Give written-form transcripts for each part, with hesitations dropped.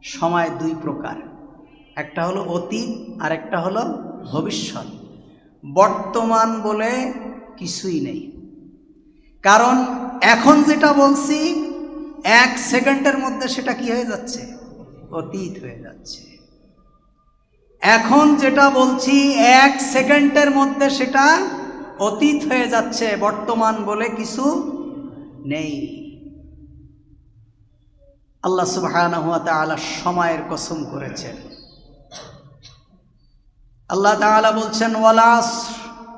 সময় দুই প্রকার, একটা হলো অতীত আর একটা হলো ভবিষ্যৎ। বর্তমান বলে কিছুই নেই, কারণ এখন যেটা বলছি 1 সেকেন্ডের মধ্যে সেটা কি হয়ে যাচ্ছে? অতীত হয়ে যাচ্ছে। এখন যেটা বলছি 1 সেকেন্ডের মধ্যে সেটা অতীত হয়ে যাচ্ছে। বর্তমান বলে কিছু নেই। আল্লাহ সুবহানাহু ওয়া তাআলা সময়ের কসম করেছেন। আল্লাহ তাআলা বলছেন ওয়াল আসর,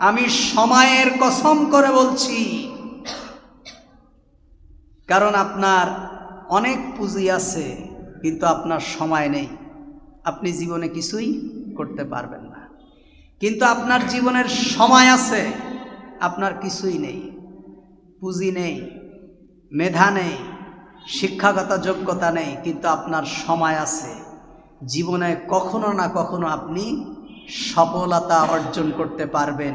আমি সময়ের কসম করে বলছি। কারণ আপনার অনেক পুঁজি আছে কিন্তু আপনার সময় নেই, আপনি জীবনে কিছুই করতে পারবেন না। কিন্তু আপনার জীবনের সময় আছে, আপনার কিছুই নেই, পুঁজি নেই, মেধা নেই, শিক্ষাগত যোগ্যতা নেই, কিন্তু আপনার সময় আছে। জীবনে কখনো না কখনো আপনি সফলতা অর্জন করতে পারবেন।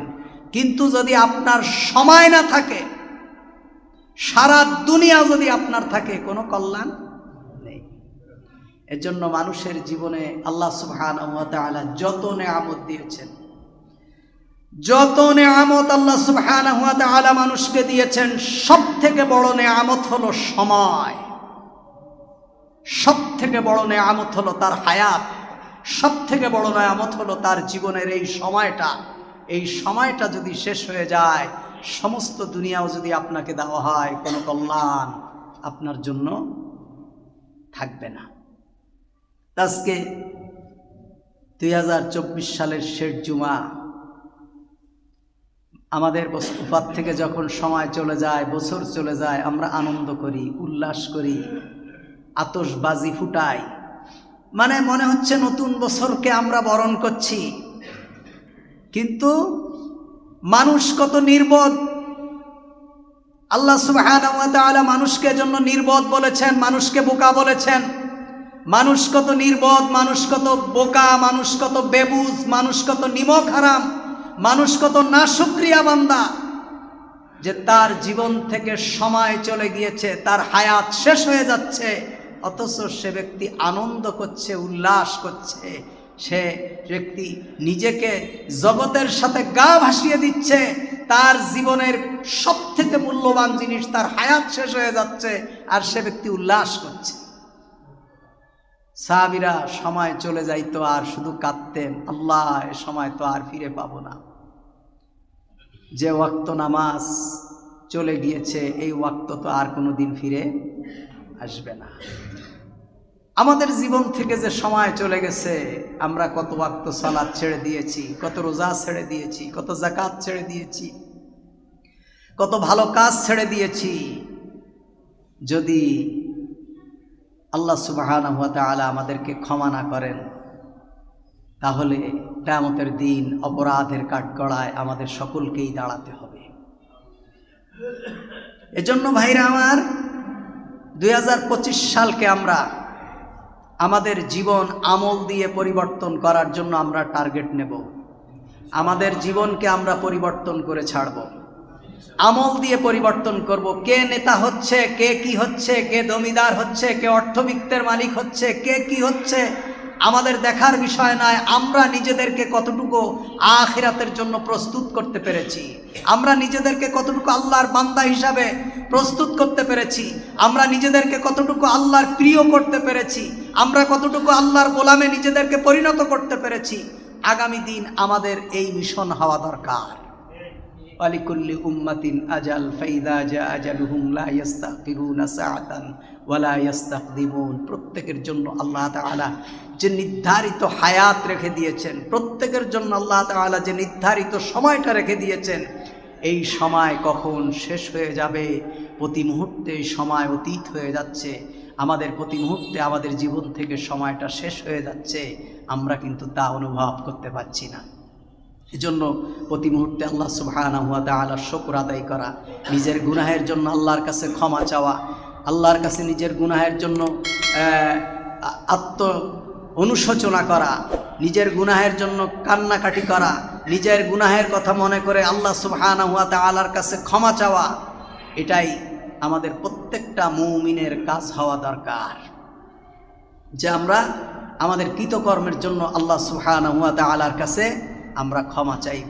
কিন্তু যদি আপনার সময় না থাকে, সারা দুনিয়া যদি আপনার থাকে, কোনো কল্যাণ নেই। এজন্য মানুষের জীবনে আল্লাহ সুবহানাহু ওয়া তাআলা যত নেয়ামত দিয়েছেন, যত নেয়ামত আল্লাহ সুবহানাহু ওয়া তাআলা মানুষকে দিয়েছেন, সব থেকে বড় নেয়ামত হলো সময়। সব থেকে বড় নেয়ামত হলো তার হায়াত। সব থেকে বড় নেয়ামত হলো তার জীবনের এই সময়টা। এই সময়টা যদি শেষ হয়ে যায়, সমস্ত দুনিয়াও যদি আপনাকে দেওয়া হয়, কোনো কল্যাণ আপনার জন্য থাকবে না। আজকে 2024 সালের শেষ জুমা, আমাদের উপার থেকে যখন সময় চলে যায়, বছর চলে যায়, আমরা আনন্দ করি, উল্লাস করি, আতশবাজি ফুটাই, মানে মনে হচ্ছে নতুন বছরকে আমরা বরণ করছি। কিন্তু মানুষ কত নির্বোধ! আল্লাহ সুবহানাহু ওয়া তাআলা মানুষকে জন্য নির্বোধ বলেছেন, মানুষকে বোকা বলেছেন। মানুষ কত নির্বোধ, মানুষ কত বোকা, মানুষ কত বেবুঝ, মানুষ কত নিমক হারাম, মানুষ কত নাশুকরিয়া বান্দা, যে তার জীবন থেকে সময় চলে গিয়েছে, তার হায়াত শেষ হয়ে যাচ্ছে, অথচ সে ব্যক্তি আনন্দ করছে, উল্লাস করছে। সে ব্যক্তি নিজেকে জগতের সাথে গা ভাসিয়ে দিচ্ছে। তার জীবনের সবথেকে মূল্যবান জিনিস, তার হায়াত শেষ হয়ে যাচ্ছে, আর সে ব্যক্তি উল্লাস করছে। সাহাবীরা সময় চলে যাইতো আর শুধু কাঁদতেন, আল্লাহ এ সময় তো আর ফিরে পাবো না। যে ওয়াক্ত নামাজ চলে গিয়েছে, এই ওয়াক্ত তো আর কোনো দিন ফিরে আসবে না। আমাদের জীবন থেকে যে সময় চলে গেছে, আমরা কত ওয়াক্ত সালাত ছেড়ে দিয়েছি, কত রোজা ছেড়ে দিয়েছি, কত যাকাত ছেড়ে দিয়েছি, কত ভালো কাজ ছেড়ে দিয়েছি। যদি আল্লাহ সুবহানাহু ওয়া তাআলা আমাদেরকে ক্ষমা না করেন, তাহলে কিয়ামতের দিন অপরাধের কাঠগড়ায় আমাদের সকলকেই দাঁড়াতে হবে। এজন্য ভাইরা আমার, 2025 সালকে আমরা আমাদের জীবন আমল দিয়ে পরিবর্তন করার জন্য আমরা টার্গেট নেব। আমাদের জীবনকে আমরা পরিবর্তন করে ছাড়ব, আমল দিয়ে পরিবর্তন করব। কে নেতা হচ্ছে, কে কি হচ্ছে, কে জমিদার হচ্ছে, কে অর্থবিত্তের মালিক হচ্ছে, কে কি হচ্ছে, আমাদের দেখার বিষয় নয়। আমরা নিজেদেরকে কতটুকু আখিরাতের জন্য প্রস্তুত করতে পেরেছি, আমরা নিজেদেরকে কতটুকু আল্লাহর বান্দা হিসাবে প্রস্তুত করতে পেরেছি, আমরা নিজেদেরকে কতটুকু আল্লাহর প্রিয় করতে পেরেছি, আমরা কতটুকু আল্লাহর গোলামে নিজেদেরকে পরিণত করতে পেরেছি। আগামী দিন আমাদের এই মিশন হওয়া দরকার। ওয়ালিকুল্লি উম্মাতিন আজাল ফাইদা জা আজালুহুম লা ইস্তাখিরুনা সাআতান ওয়া লা ইস্তাকদিমুন। প্রত্যেকের জন্য আল্লাহ তাআলা যে নির্ধারিত হায়াত রেখে দিয়েছেন, প্রত্যেকের জন্য আল্লাহ তাআলা যে নির্ধারিত সময়টা রেখে দিয়েছেন, এই সময় কখন শেষ হয়ে যাবে, প্রতি মুহূর্তে সময় অতীত হয়ে যাচ্ছে। আমাদের প্রতি মুহূর্তে আমাদের জীবন থেকে সময়টা শেষ হয়ে যাচ্ছে, আমরা কিন্তু তা অনুভব করতে পারছি না। এজন্য প্রতি মুহূর্তে আল্লাহ সুবহানাহু ওয়া তাআলার শুকর আদায় করা, নিজের গুনাহের জন্য আল্লাহর কাছে ক্ষমা চাওয়া, আল্লাহর কাছে নিজের গুনাহের জন্য আত্ম অনুশোচনা করা, নিজের গুনাহের জন্য কান্নাকাটি করা, নিজের গুনাহের কথা মনে করে আল্লাহ সুবহানাহু ওয়া তাআলার কাছে ক্ষমা চাওয়া, এটাই আমাদের প্রত্যেকটা মুমিনের কাজ হওয়া দরকার। যে আমরা আমাদের কৃতকর্মের জন্য আল্লাহ সুবহানাহু ওয়া তাআলার কাছে আমরা ক্ষমা চাইব।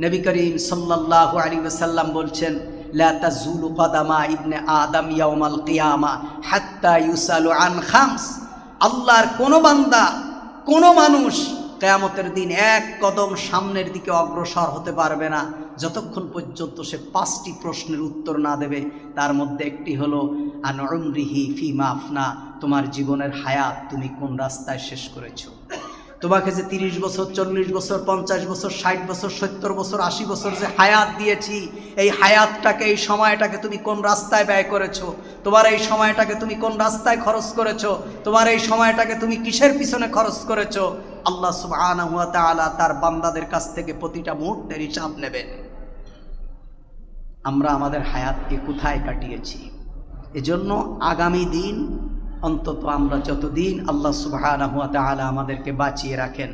নবী করিম সাল্লাল্লাহু আলাইহি ওয়াসাল্লাম বলছেন, লা তাজুলু কদামা ইবনে আদম ইয়াউমাল কিয়ামা হাত্তা ইউসালু আন খামস। আল্লাহর কোনো বান্দা, কোনো মানুষ কিয়ামতের দিন এক কদম সামনের দিকে অগ্রসর হতে পারবে না যতক্ষণ পর্যন্ত সে 5টি প্রশ্নের উত্তর না দেবে। তার মধ্যে একটি হলো আন উমরিহি ফিমা আফনা, তোমার জীবনের হায়াত তুমি কোন রাস্তায় শেষ করেছো। তোমাকে যে 30 বছর, 40 বছর, 50 বছর, 60 বছর, 70 বছর, 80 বছর যে হায়াত দিয়েছি, এই হায়াতটাকে, এই সময়টাকে তুমি কোন রাস্তায় ব্যয় করেছো? তোমার এই সময়টাকে তুমি কোন রাস্তায় খরচ করেছো? তোমার এই সময়টাকে তুমি কিসের পিছনে খরচ করেছো? আল্লাহ সুবহানাহু ওয়া তাআলা তার বান্দাদের কাছ থেকে প্রতিটা মুহূর্তের হিসাব নেবেন। আমরা আমাদের হায়াতকে কোথায় কাটিয়েছি? এজন্য আগামী দিন অন্তত আমরা যতদিন আল্লাহ সুবহানাহু ওয়া তাআলা আমাদেরকে বাঁচিয়ে রাখেন,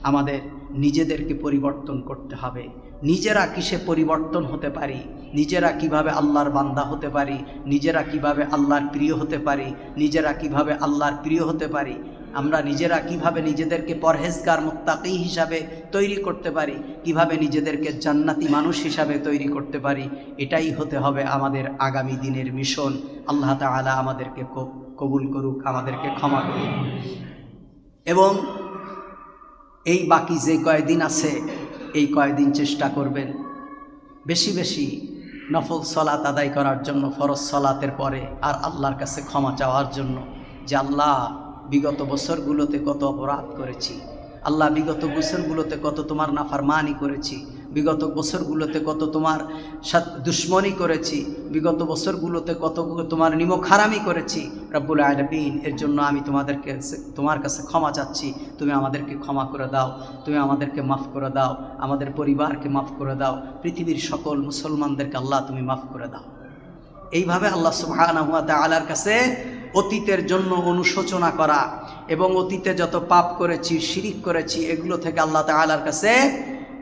আমাদের নিজেদেরকে পরিবর্তন করতে হবে। নিজেরা কিসে পরিবর্তন হতে পারি, নিজেরা কিভাবে আল্লাহর বান্দা হতে পারি, নিজেরা কিভাবে আল্লাহর প্রিয় হতে পারি, নিজেরা কিভাবে আল্লাহর প্রিয় হতে পারি, আমরা নিজেরা কিভাবে নিজেদেরকে পরহেজগার মুত্তাকি হিসাবে তৈরি করতে পারি, কিভাবে নিজেদেরকে জান্নাতি মানুষ হিসাবে তৈরি করতে পারি, এটাই হতে হবে আমাদের আগামী দিনের মিশন। আল্লাহ তাআলা আমাদেরকে কবুল করুক, আমাদেরকে ক্ষমা করুক। এবং এই বাকি যে কয়দিন আছে, এই কয়দিন চেষ্টা করবেন বেশি বেশি নফল সলাত আদায় করার জন্য, ফরজ সলাতের পরে, আর আল্লাহর কাছে ক্ষমা চাওয়ার জন্য যে আল্লাহ বিগত বছরগুলোতে কত অপরাধ করেছি, আল্লাহ বিগত বছরগুলোতে কত তোমার নাফরমানি করেছি, বিগত বছরগুলোতে কত তোমার সাথে দুশ্মনী করেছি, বিগত বছরগুলোতে কত তোমার নিমক হারামি করেছি। রব্বুল আলামিন, এর জন্য আমি তোমার কাছে ক্ষমা চাচ্ছি। তুমি আমাদেরকে ক্ষমা করে দাও, তুমি আমাদেরকে মাফ করে দাও, আমাদের পরিবারকে মাফ করে দাও, পৃথিবীর সকল মুসলমানদেরকে আল্লাহ তুমি মাফ করে দাও। এইভাবে আল্লাহ সুবহানাহু ওয়া তাআলার কাছে অতীতের জন্য অনুশোচনা করা এবং অতীতে যত পাপ করেছি, শিরিক করেছি, এগুলো থেকে আল্লাহ তাআলার কাছে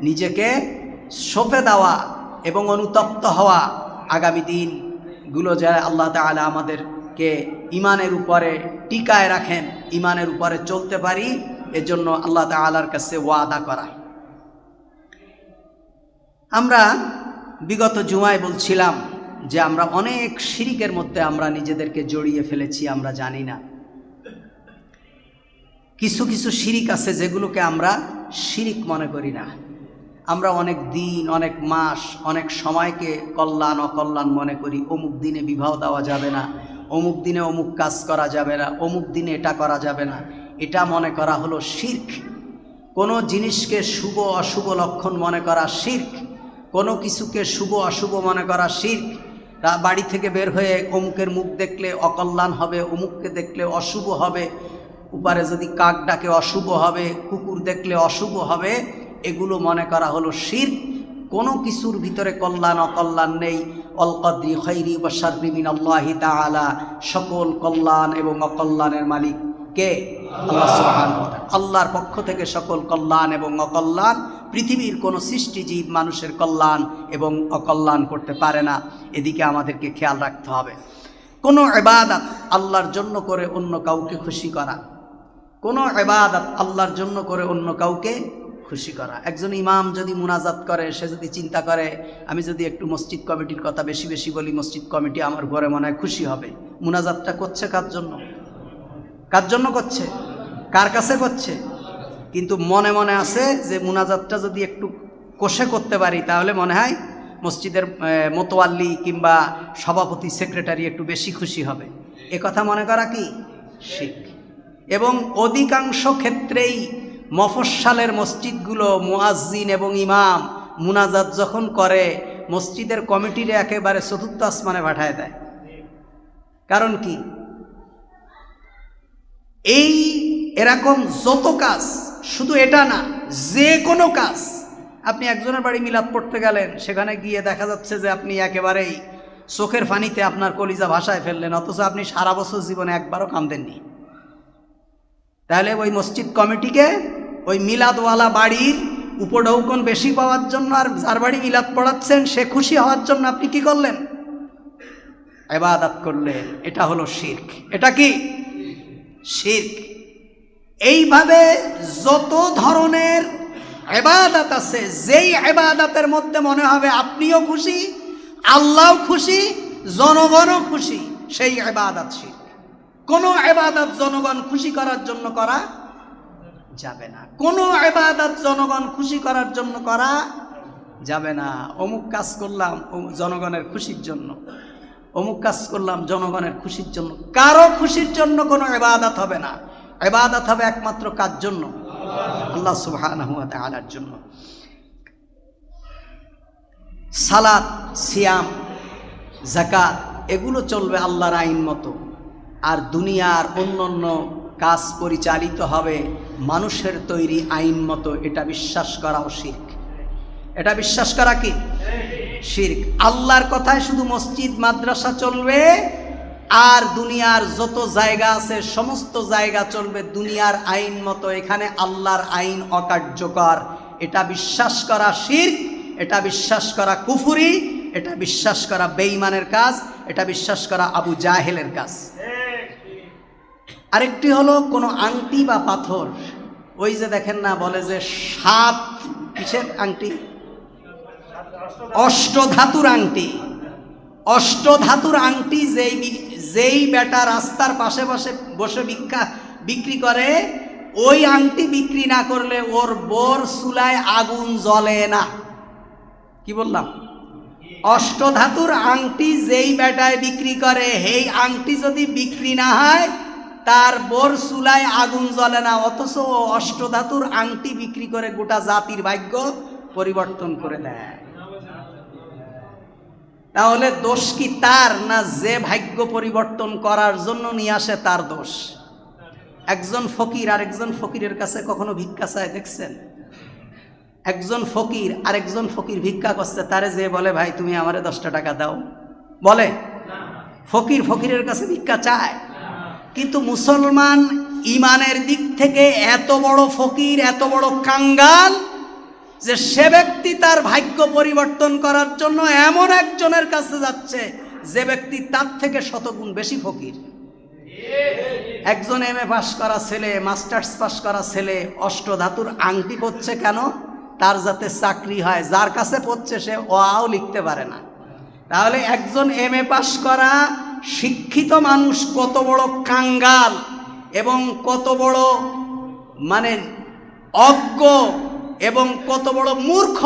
নিজেকে সঁপে দেওয়া এবং অনুতপ্ত হওয়া। আগামী দিনগুলো যে আল্লাহ তাআলা আমাদেরকে ইমানের উপরে টিকায় রাখেন, ইমানের উপরে চলতে পারি, এজন্য আল্লাহ তাআলার কাছে ওয়াদা করা। আমরা বিগত জুমায় বলছিলাম যে আমরা অনেক শিরিকের মধ্যে আমরা নিজেদেরকে জড়িয়ে ফেলেছি, আমরা জানি না। কিছু কিছু শিরিক আছে যেগুলোকে আমরা শিরিক মনে করি না। আমরা অনেক দিন, অনেক মাস, অনেক সময়কে কল্যাণ অকল্যাণ মনে করি। অমুক দিনে বিবাহ দেওয়া যাবে না, অমুক দিনে অমুক কাজ করা যাবে না, অমুক দিনে এটা করা যাবে না। এটা মনে করা হলো শিরক। কোনো জিনিসকে শুভ অশুভ লক্ষণ মনে করা শিরক, কোনো কিছুকে শুভ অশুভ মনে করা শিরক। বাড়ি থেকে বের হয়ে অমুকের মুখ দেখলে অকল্যাণ হবে, অমুককে দেখলে অশুভ হবে, উপরে যদি কাক ডাকে অশুভ হবে, কুকুর দেখলে অশুভ হবে, এগুলো মনে করা হলো শিরক। কোনো কিছুর ভিতরে কল্যাণ অকল্যাণ নেই। অল কদরি খাইরি ওয়া শাররি মিনাল্লাহি তাআলা, সকল কল্যাণ এবং অকল্যাণের মালিক কে? আল্লাহ সুবহানাহু ওয়া তাআলা। আল্লাহর পক্ষ থেকে সকল কল্যাণ এবং অকল্যাণ। পৃথিবীর কোনো সৃষ্টিজীব মানুষের কল্যাণ এবং অকল্যাণ করতে পারে না। এদিকে আমাদেরকে খেয়াল রাখতে হবে। কোনো ইবাদত আল্লাহর জন্য করে অন্য কাউকে খুশি করা, কোনো ইবাদত আল্লাহর জন্য করে অন্য কাউকে খুশি করা। একজন ইমাম যদি মুনাজাত করে, সে যদি চিন্তা করে আমি যদি একটু মসজিদ কমিটির কথা বেশি বেশি বলি, মসজিদ কমিটি আমার ঘরে মনে হয় খুশি হবে। মুনাজাতটা করছে কার জন্য? কার জন্য করছে? কার কাছে করছে? কিন্তু মনে মনে আছে যে মুনাজাতটা যদি একটু কষে করতে পারি তাহলে মনে হয় মসজিদের মোতোয়াল্লি কিংবা সভাপতি, সেক্রেটারি একটু বেশি খুশি হবে। এ কথা মনে করা কি শিরক। এবং অধিকাংশ ক্ষেত্রেই মফস্সালের মসজিদগুলো মুয়াজ্জিন এবং ইমাম মুনাজাত যখন করে, মসজিদের কমিটিরে একেবারে চতুর্থ আসমানে পাঠায় দেয়। কারণ কি? এই এরকম যত কাজ, শুধু এটা না, যে কোনো কাজ, আপনি একজনের বাড়ি মিলাদ পড়তে গেলেন, সেখানে গিয়ে দেখা যাচ্ছে যে আপনি একেবারেই চোখের পানিতে আপনার কলিজা ভাসায় ফেললেন, অথচ আপনি সারা বছর জীবনে একবারও কাঁদেননি। তাহলে ওই মসজিদ কমিটিকে ওই মিলাদওয়ালা বাড়ির উপঢৌকন বেশি পাওয়ার জন্য আর যার বাড়ি মিলাদ পড়াচ্ছেন সে খুশি হওয়ার জন্য আপনি কি করলেন? ইবাদত করলেন। এটা হলো শিরক। এটা কি? শিরক। এইভাবে যত ধরনের ইবাদত আছে, যেই ইবাদতের মধ্যে মনে হবে আপনিও খুশি, আল্লাহও খুশি, জনগণও খুশি, সেই ইবাদত শিরক। কোনো ইবাদত জনগণ খুশি করার জন্য করা যাবে না। কোনো ইবাদত জনগণ খুশি করার জন্য করা যাবে না। অমুক কাজ করলাম জনগণের খুশির জন্য, অমুক কাজ করলাম জনগণের খুশির জন্য, কারো খুশির জন্য কোনো ইবাদত হবে না। ইবাদত হবে একমাত্র কার জন্য? আল্লাহ সুবহানাহু ওয়া তাআলার জন্য। সালাত, সিয়াম, যাকাত এগুলো চলবে আল্লাহর আইন মতো, আর দুনিয়ার অন্যান্য কাজ পরিচালিত হবে মানুষের তৈরি আইন মতো। এটা বিশ্বাস করাও শিরক। এটা বিশ্বাস করা কি শিরক। আল্লাহর কথায় শুধু মসজিদ মাদ্রাসা চলবে, আর দুনিয়ার যত জায়গা আছে সমস্ত জায়গা চলবে দুনিয়ার আইন মতো, এখানে আল্লাহর আইন অকার্যকর। এটা বিশ্বাস করা শিরক, এটা বিশ্বাস করা কুফরি, এটা বিশ্বাস করা বেঈমানের কাজ, এটা বিশ্বাস করা আবু জাহেলের কাজ। আরেকটি হলো কোনো আংটি বা পাথর, ওই যে দেখেন না বলে যে 7 কিসের আংটি? অষ্টধাতুর আংটি। অষ্টধাতুর আংটি যেই বেটা রাস্তার পাশে পাশে বসে বিক্রি করে, ওই আংটি বিক্রি না করলে ওর বোর চুলায় আগুন জ্বলে না। কি বললাম? অষ্টধাতুর আংটি যেই বেটায় বিক্রি করে, সেই আংটি যদি বিক্রি না হয় তার বোর চুলায় আগুন জ্বলে না। অথচ অষ্টধাতুর আংটি বিক্রি করে গোটা জাতির ভাগ্য পরিবর্তন করে দেয়। তাহলে দোষ কি তার, না যে ভাগ্য পরিবর্তন করার জন্য নিয়ে আসে তার দোষ? একজন ফকির আরেকজন ফকিরের কাছে কখনো ভিক্ষা চায় দেখছেন? একজন ফকির আরেকজন ফকির ভিক্ষা করছে, তারে যে বলে ভাই তুমি আমারে 10টা টাকা দাও, বলে? ফকির ফকিরের কাছে ভিক্ষা চায়? কিন্তু মুসলমান ইমানের দিক থেকে এত বড় ফকির, এত বড় কাঙ্গাল যে সে ব্যক্তি তার ভাগ্য পরিবর্তন করার জন্য এমন একজনের কাছে যাচ্ছে যে ব্যক্তি তার থেকে শতগুণ বেশি ফকির। একজন MA পাস করা ছেলে, মাস্টার্স পাস করা ছেলে অষ্টধাতুর আংটি পরছে কেন? তার যাতে চাকরি হয়। যার কাছে পড়ছে সে অআও লিখতে পারে না। তাহলে একজন MA পাস করা শিক্ষিত মানুষ কত বড় কাঙ্গাল এবং কত বড় মানে অজ্ঞ এবং কত বড় মূর্খ,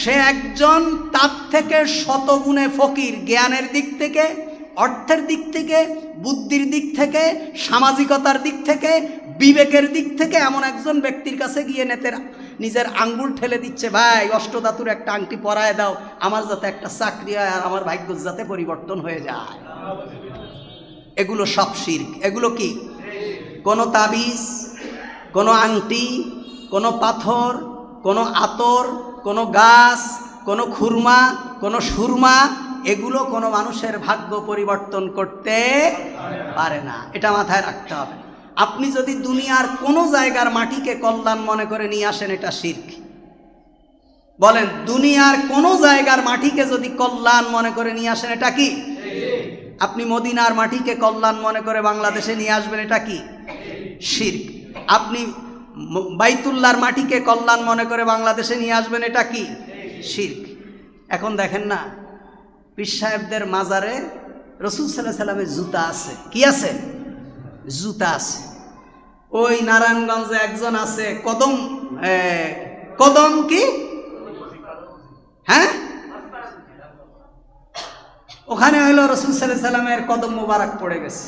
সে একজন তার থেকে শতগুণে ফকির। জ্ঞানের দিক থেকে, অর্থের দিক থেকে, বুদ্ধির দিক থেকে, সামাজিকতার দিক থেকে, বিবেকের দিক থেকে এমন একজন ব্যক্তির কাছে গিয়ে নিজের আঙ্গুল ঠেলে দিচ্ছে, ভাই অষ্টধাতুর একটা আংটি পরায় দাও, আমার যাতে একটা চাকরি হয় আর আমার ভাগ্য যাতে পরিবর্তন হয়ে যায়। এগুলো সব শিরক। এগুলো কি? কোনো তাবিজ, কোনো আংটি, কোনো পাথর, কোনো আতর, কোনো গাছ, কোনো খুরমা, কোনো সুরমা, এগুলো কোনো মানুষের ভাগ্য পরিবর্তন করতে পারে না। এটা মাথায় রাখতে হবে। আপনি যদি দুনিয়ার কোনো জায়গার মাটিকে কল্যাণ মনে করে নিয়ে আসেন, এটা শিরক। বলেন, দুনিয়ার কোনো জায়গার মাটিকে যদি কল্যাণ মনে করে নিয়ে আসেন, এটা কি? আপনি মদিনার মাটিকে কল্যাণ মনে করে বাংলাদেশে নিয়ে আসবেন, এটা কি? শিরক। আপনি বাইতুল্লাহর মাটিকে কল্যাণ মনে করে বাংলাদেশে নিয়ে আসবেন, এটা কি? শিরক। এখন দেখেন না, পীর সাহেবদের মাজারে রাসূল সাল্লাল্লাহু আলাইহি সাল্লামের জুতা আছে। কি আছে? জুতা আছে। ওই নারায়ণগঞ্জে একজন আছে, কদম কি, হ্যাঁ, ওখানে হইলো রাসূল সাল্লাল্লাহু আলাইহি সাল্লামের কদম মোবারক পড়ে গেছে।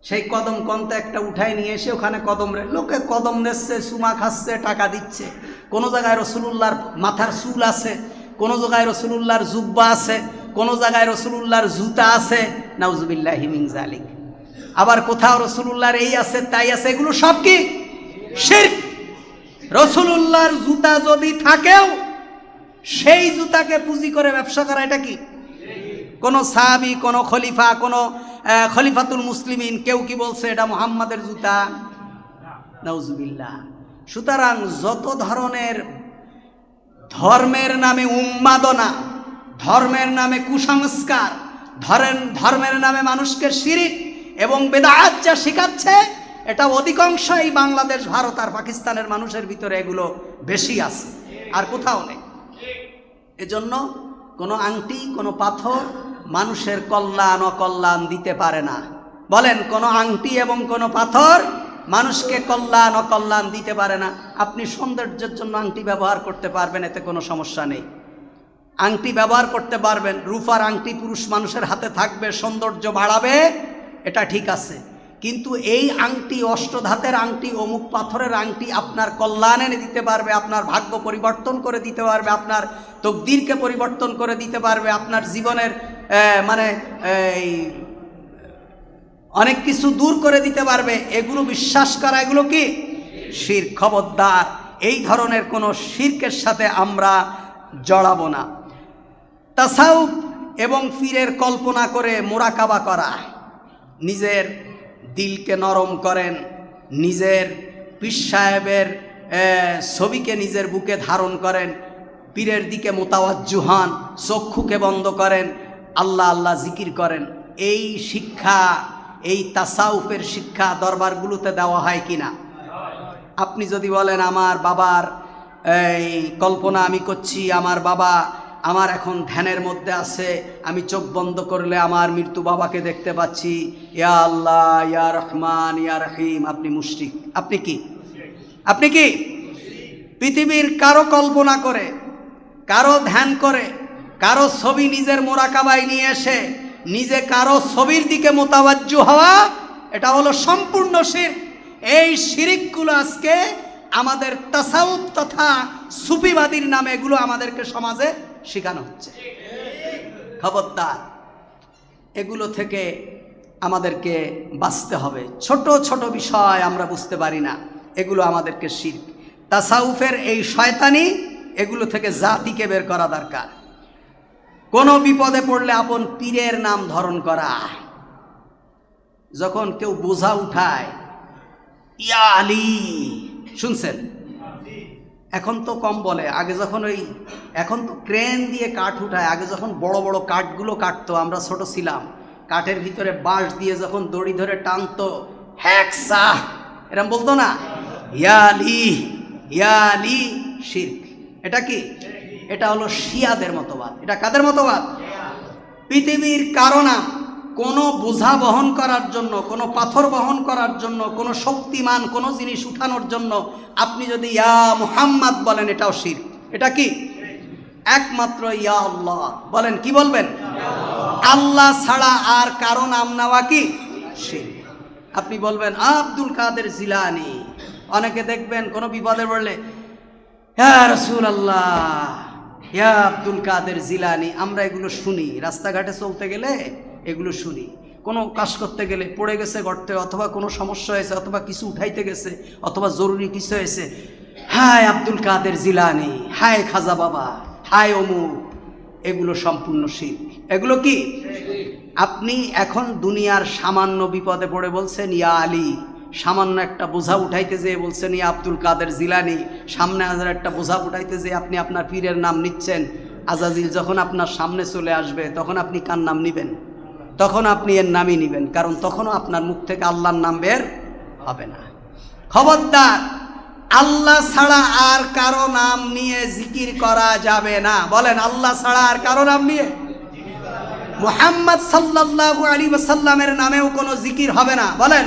সেই কদম কন্তে একটা উঠায় নিয়ে এসে ওখানে কদম লোকে কদম দিচ্ছে, সুমা খাচ্ছে, টাকা দিচ্ছে। কোনো জায়গায় রাসূলুল্লাহর মাথার চুল আছে, কোনো জায়গায় রাসূলুল্লাহর জুব্বা আছে, কোনো জায়গায় রাসূলুল্লাহর জুতা আছে, নাউজুবিল্লাহি মিন যালিক। আবার কোথাও রাসূলুল্লাহর এই আছে তাই আছে, এগুলো সব কি? শিরক। রাসূলুল্লাহর জুতা যদি থাকেও সেই জুতাকে পুঁজি করে ব্যবসা করা, এটা কি? কোন সাহাবী, কোন খলিফা, কোন খলিফাতুল মুসলিমিন কেউ কি বলছে এটা মুহাম্মাদের জুতা? নাউজুবিল্লাহ। সুতরাং যত ধরনের ধর্মের নামে উন্মাদনা, ধর্মের নামে কুসংস্কার, ধর্মের নামে মানুষকে শিরক এবং বেদাত যা শেখাচ্ছে, এটা অধিকাংশ এই বাংলাদেশ, ভারত আর পাকিস্তানের মানুষের ভিতরে এগুলো বেশি আছে, আর কোথাও নেই। এজন্য কোনো আংটি, কোনো পাথর মানুষের কল্যাণ অকল্যাণ দিতে পারে না। বলেন, কোনো আংটি এবং কোনো পাথর মানুষকে কল্যাণ অকল্যাণ দিতে পারে না। আপনি সৌন্দর্যের জন্য আংটি ব্যবহার করতে পারবেন, এতে কোনো সমস্যা নেই। আংটি ব্যবহার করতে পারবেন, রূপার আংটি পুরুষ মানুষের হাতে থাকবে, সৌন্দর্য বাড়াবে, এটা ঠিক আছে। কিন্তু এই আংটি, অষ্টধাতের আংটি, অমুক পাথরের আংটি আপনার কল্যাণ এনে দিতে পারবে, আপনার ভাগ্য পরিবর্তন করে দিতে পারবে, আপনার তকদিরকে পরিবর্তন করে দিতে পারবে, আপনার জীবনের এই অনেক কিছু দূর করে দিতে পারবে, এগুলো বিশ্বাস করা, এগুলো কি শিরক। খবরদার, এই ধরনের কোনো শিরকের সাথে আমরা জড়াবো না। তাসাউফ এবং পীরের কল্পনা করে মোরাকাবা করা, নিজের দিলকে নরম করেন, নিজের পীর সাহেবের ছবিকে নিজের বুকে ধারণ করেন, পীরের দিকে মোতাওয়াজ্জু হন, চক্ষুকে বন্ধ করেন, আল্লাহ আল্লাহ জিকির করেন। এই শিক্ষা, এই তাসাউফের শিক্ষা দরবারগুলোতে দেওয়া হয় কিনা? আপনি যদি বলেন আমার বাবার এই কল্পনা আমি করছি, আমার বাবা আমার এখন ধ্যানের মধ্যে আছে, আমি চোখ বন্ধ করলে আমার মৃত্যু বাবাকে দেখতে পাচ্ছি, ইয়া আল্লাহ, ইয়া রহমান, ইয়া রহিম, আপনি মুশরিক। আপনি কি? আপনি কি? পৃথিবীর কারো কল্পনা করে, কারো ধ্যান করে, কারো ছবি নিজের মোরাকাবায় নিয়ে এসে নিজে কারো ছবির দিকে মোতাওয়াজ্জু হওয়া, এটা হলো সম্পূর্ণ শিরক। এই শিরকগুলো আজকে আমাদের তাসাউফ তথা সুফিবাদীর নামে এগুলো আমাদেরকে সমাজে শেখানো হচ্ছে। খবরদার, এগুলো থেকে আমাদেরকে বাঁচতে হবে। ছোট ছোট বিষয় আমরা বুঝতে পারি না, এগুলো আমাদেরকে শিরক। তাসাউফের এই শয়তানি, এগুলো থেকে জাতিকে বের করা দরকার। কোনো বিপদে পড়লে আপন পীরের নাম ধারণ করা। যখন কেউ বোঝা উঠায়, ইয়া আলী, শুনছেন? এখন তো কম বলে, আগে যখন এখন তো ক্রেন দিয়ে কাঠ উঠায়। আগে যখন বড় বড় কাঠগুলো কাটতো, আমরা ছোট ছিলাম, কাঠের ভিতরে বাঁশ দিয়ে যখন দড়ি ধরে টানতো, হ্যাকসা এরম বলতো না, ইয়া আলী, ইয়া আলী, শিরক। এটা কি? এটা হলো শিয়াদের মতবাদ। এটা কাদের মতবাদ? পৃথিবীর কারণা কোনো বোঝা বহন করার জন্য, কোনো পাথর বহন করার জন্য, কোনো শক্তিমান কোনো জিনিস উঠানোর জন্য আপনি যদি ইয়া মুহাম্মদ বলেন, এটাও শিরক। এটা কি? একমাত্র ইয়া আল্লাহ বলেন, কি বলবেন? আল্লাহ ছাড়া আর কারো নাম নেওয়া কি শিরক। আপনি বলবেন আব্দুল কাদের জিলানী, অনেকে দেখবেন কোনো বিপদে পড়লে ইয়া রাসূলুল্লাহ, ইয়া আব্দুল কাদের জিলানী। আমরা এগুলো শুনি, রাস্তাঘাটে চলতে গেলে এগুলো শুনি, কোনো কাজ করতে গেলে, পড়ে গেছে গর্তে, অথবা কোনো সমস্যা হয়েছে, অথবা কিছু উঠাইতে গেছে, অথবা জরুরি কিছু হয়েছে, হায় আব্দুল কাদের জিলানী, হায় খাজা বাবা, হায় অমুক। এগুলো সম্পূর্ণ শিরক। এগুলো কি? আপনি এখন দুনিয়ার সামান্য বিপদে পড়ে বলছেন ইয়া আলী, সামান্য একটা বোঝা উঠাইতে যেয়ে বলছেন ইয়া আব্দুল কাদের জিলানী, সামনে হাজার একটা বোঝা উঠাইতে যেয়ে আপনি আপনার পীরের নাম নিচ্ছেন। আজাজিল যখন আপনার সামনে চলে আসবে, তখন আপনি কার নাম নিবেন? তখন আপনি এর নামই নিবেন, কারণ তখনও আপনার মুখ থেকে আল্লাহর নাম বের হবে না। খবরদার, আল্লাহ ছাড়া আর কারো নাম নিয়ে জিকির করা যাবে না। বলেন, আল্লাহ ছাড়া আর কারো নাম নিয়ে, মুহাম্মদ সাল্লাল্লাহু আলাইহি ওয়াসাল্লামের নামেও কোনো জিকির হবে না। বলেন,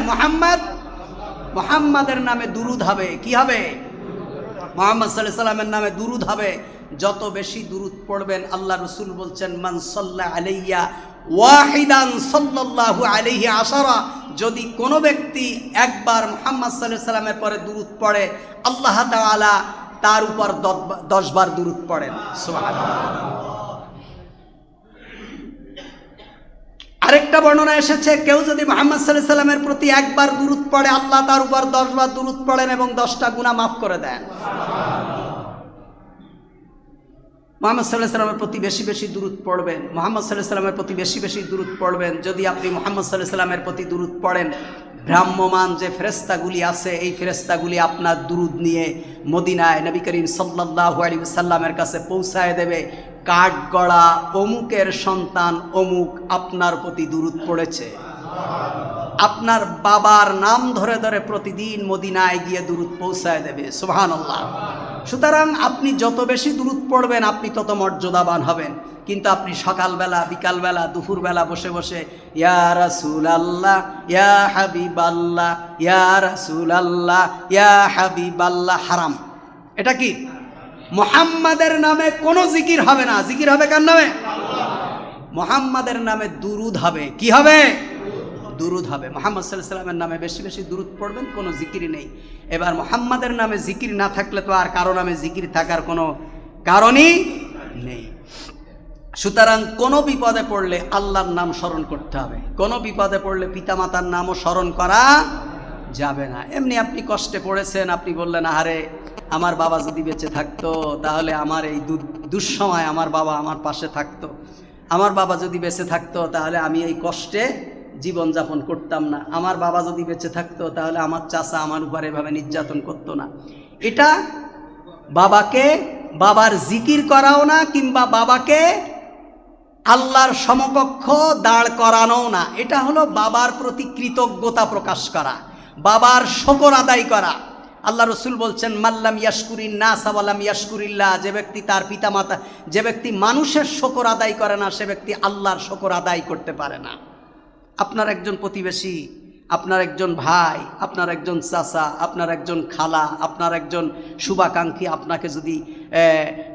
মুহাম্মাদের নামে দুরুদ হবে। কি হবে? মুহাম্মদ সাল্লাল্লাহু আলাইহি ওয়াসাল্লামের নামে দুরুদ হবে। যত বেশি দুরুদ পড়বেন, আল্লাহ রাসূল বলছেন, মান সাল্লা আলাইয়া ওয়াহিদান সাল্লাল্লাহু আলাইহি আশারা। যদি কোনো ব্যক্তি একবার মুহাম্মদ সাল্লাল্লাহু আলাইহি ওয়াসাল্লামের পরে দুরুদ পড়ে, আল্লাহ তাআলা তার উপর 10 বার দুরুদ পড়েন। সুবহানাল্লাহ। আরেকটা বর্ণনা এসেছে, কেউ যদি মুহাম্মদ সাল্লাল্লাহু আলাইহি ওয়াসাল্লামের প্রতি একবার দুরুদ পড়ে, আল্লাহ তার উপর 10 বার দুরুদ পড়েন এবং 10টা গুনাহ মাফ করে দেন। মুহাম্মদ সাল্লাল্লাহু আলাইহি ওয়াসাল্লামের প্রতি বেশি বেশি দুরুদ পড়বেন, মুহাম্মদ সাল্লাল্লাহু আলাইহি ওয়াসাল্লামের প্রতি বেশি বেশি দুরুদ পড়বেন। যদি আপনি মুহাম্মদ সাল্লাল্লাহু আলাইহি ওয়াসাল্লামের প্রতি দুরুদ পড়েন, ভ্রাম্যমান যে ফেরেশতাগুলি আছে, এই ফেরেশতাগুলি আপনার দুরুদ নিয়ে মদিনায় নবী করিম সাল্লাল্লাহু আলাইহি ওয়াসাল্লামের কাছে পৌঁছায় দেবে। কাঠগড়া অমুকের সন্তান অমুক আপনার প্রতি দুরুদ পড়েছে। আপনার বাবার নাম ধরে ধরে প্রতিদিন মদিনায় গিয়ে দুরূদ পৌঁছায় দেবে। সুবহানাল্লাহ। সুতরাং আপনি যত বেশি দুরূদ পড়বেন আপনি তত মর্যাদাবান হবেন। কিন্তু আপনি সকালবেলা, বিকালবেলা, দুপুরবেলা বসে বসে ইয়া রাসূলাল্লাহ, ইয়া হাবিবাল্লাহ, ইয়া রাসূলাল্লাহ, ইয়া হাবিবাল্লাহ, হারাম। এটা কি? মুহাম্মাদের নামে কোনো জিকির হবে না। জিকির হবে কার নামে? মুহাম্মাদের নামে দুরূদ হবে। কি হবে? দুরূদ হবে। মুহাম্মদ সাল্লাল্লাহু আলাইহি ওয়াসাল্লামের নামে বেশি বেশি দুরূদ পড়বেন, কোনো জিকিরই নেই। এবার মুহাম্মাদের নামে জিকির না থাকলে তো আর কারো নামে জিকির থাকার কোনো কারণই নেই। সুতরাং কোনো বিপদে পড়লে আল্লাহর নাম স্মরণ করতে হবে। কোনো বিপদে পড়লে পিতামাতার নামও স্মরণ করা যাবে না। এমনি আপনি কষ্টে পড়েছেন, আপনি বললেন আরে আমার বাবা যদি বেঁচে থাকতো তাহলে আমার এই দুঃসময় আমার বাবা আমার পাশে থাকতো, আমার বাবা যদি বেঁচে থাকতো তাহলে আমি এই কষ্টে জীবনযাপন করতাম না, আমার বাবা যদি বেঁচে থাকতো তাহলে আমার চাচা আমার উপর এভাবে নির্যাতন করতো না। এটা বাবার জিকির করাও না, কিংবা বাবাকে আল্লাহর সমকক্ষ দাঁড় করানো না। এটা হলো বাবার প্রতি কৃতজ্ঞতা প্রকাশ করা, বাবার শকর আদায় করা। আল্লাহ রসুল বলছেন মাল্লাম ইয়াশকুরিন নাস ওয়ালাম ইয়াশকুরিল্লাহ, যে ব্যক্তি তার পিতামাতা, যে ব্যক্তি মানুষের শকর আদায় করে না সে ব্যক্তি আল্লাহর শকর আদায় করতে পারে না। আপনার একজন প্রতিবেশী, আপনার একজন ভাই, আপনার একজন চাচা, আপনার একজন খালা, আপনার একজন শুভাকাঙ্ক্ষী আপনাকে যদি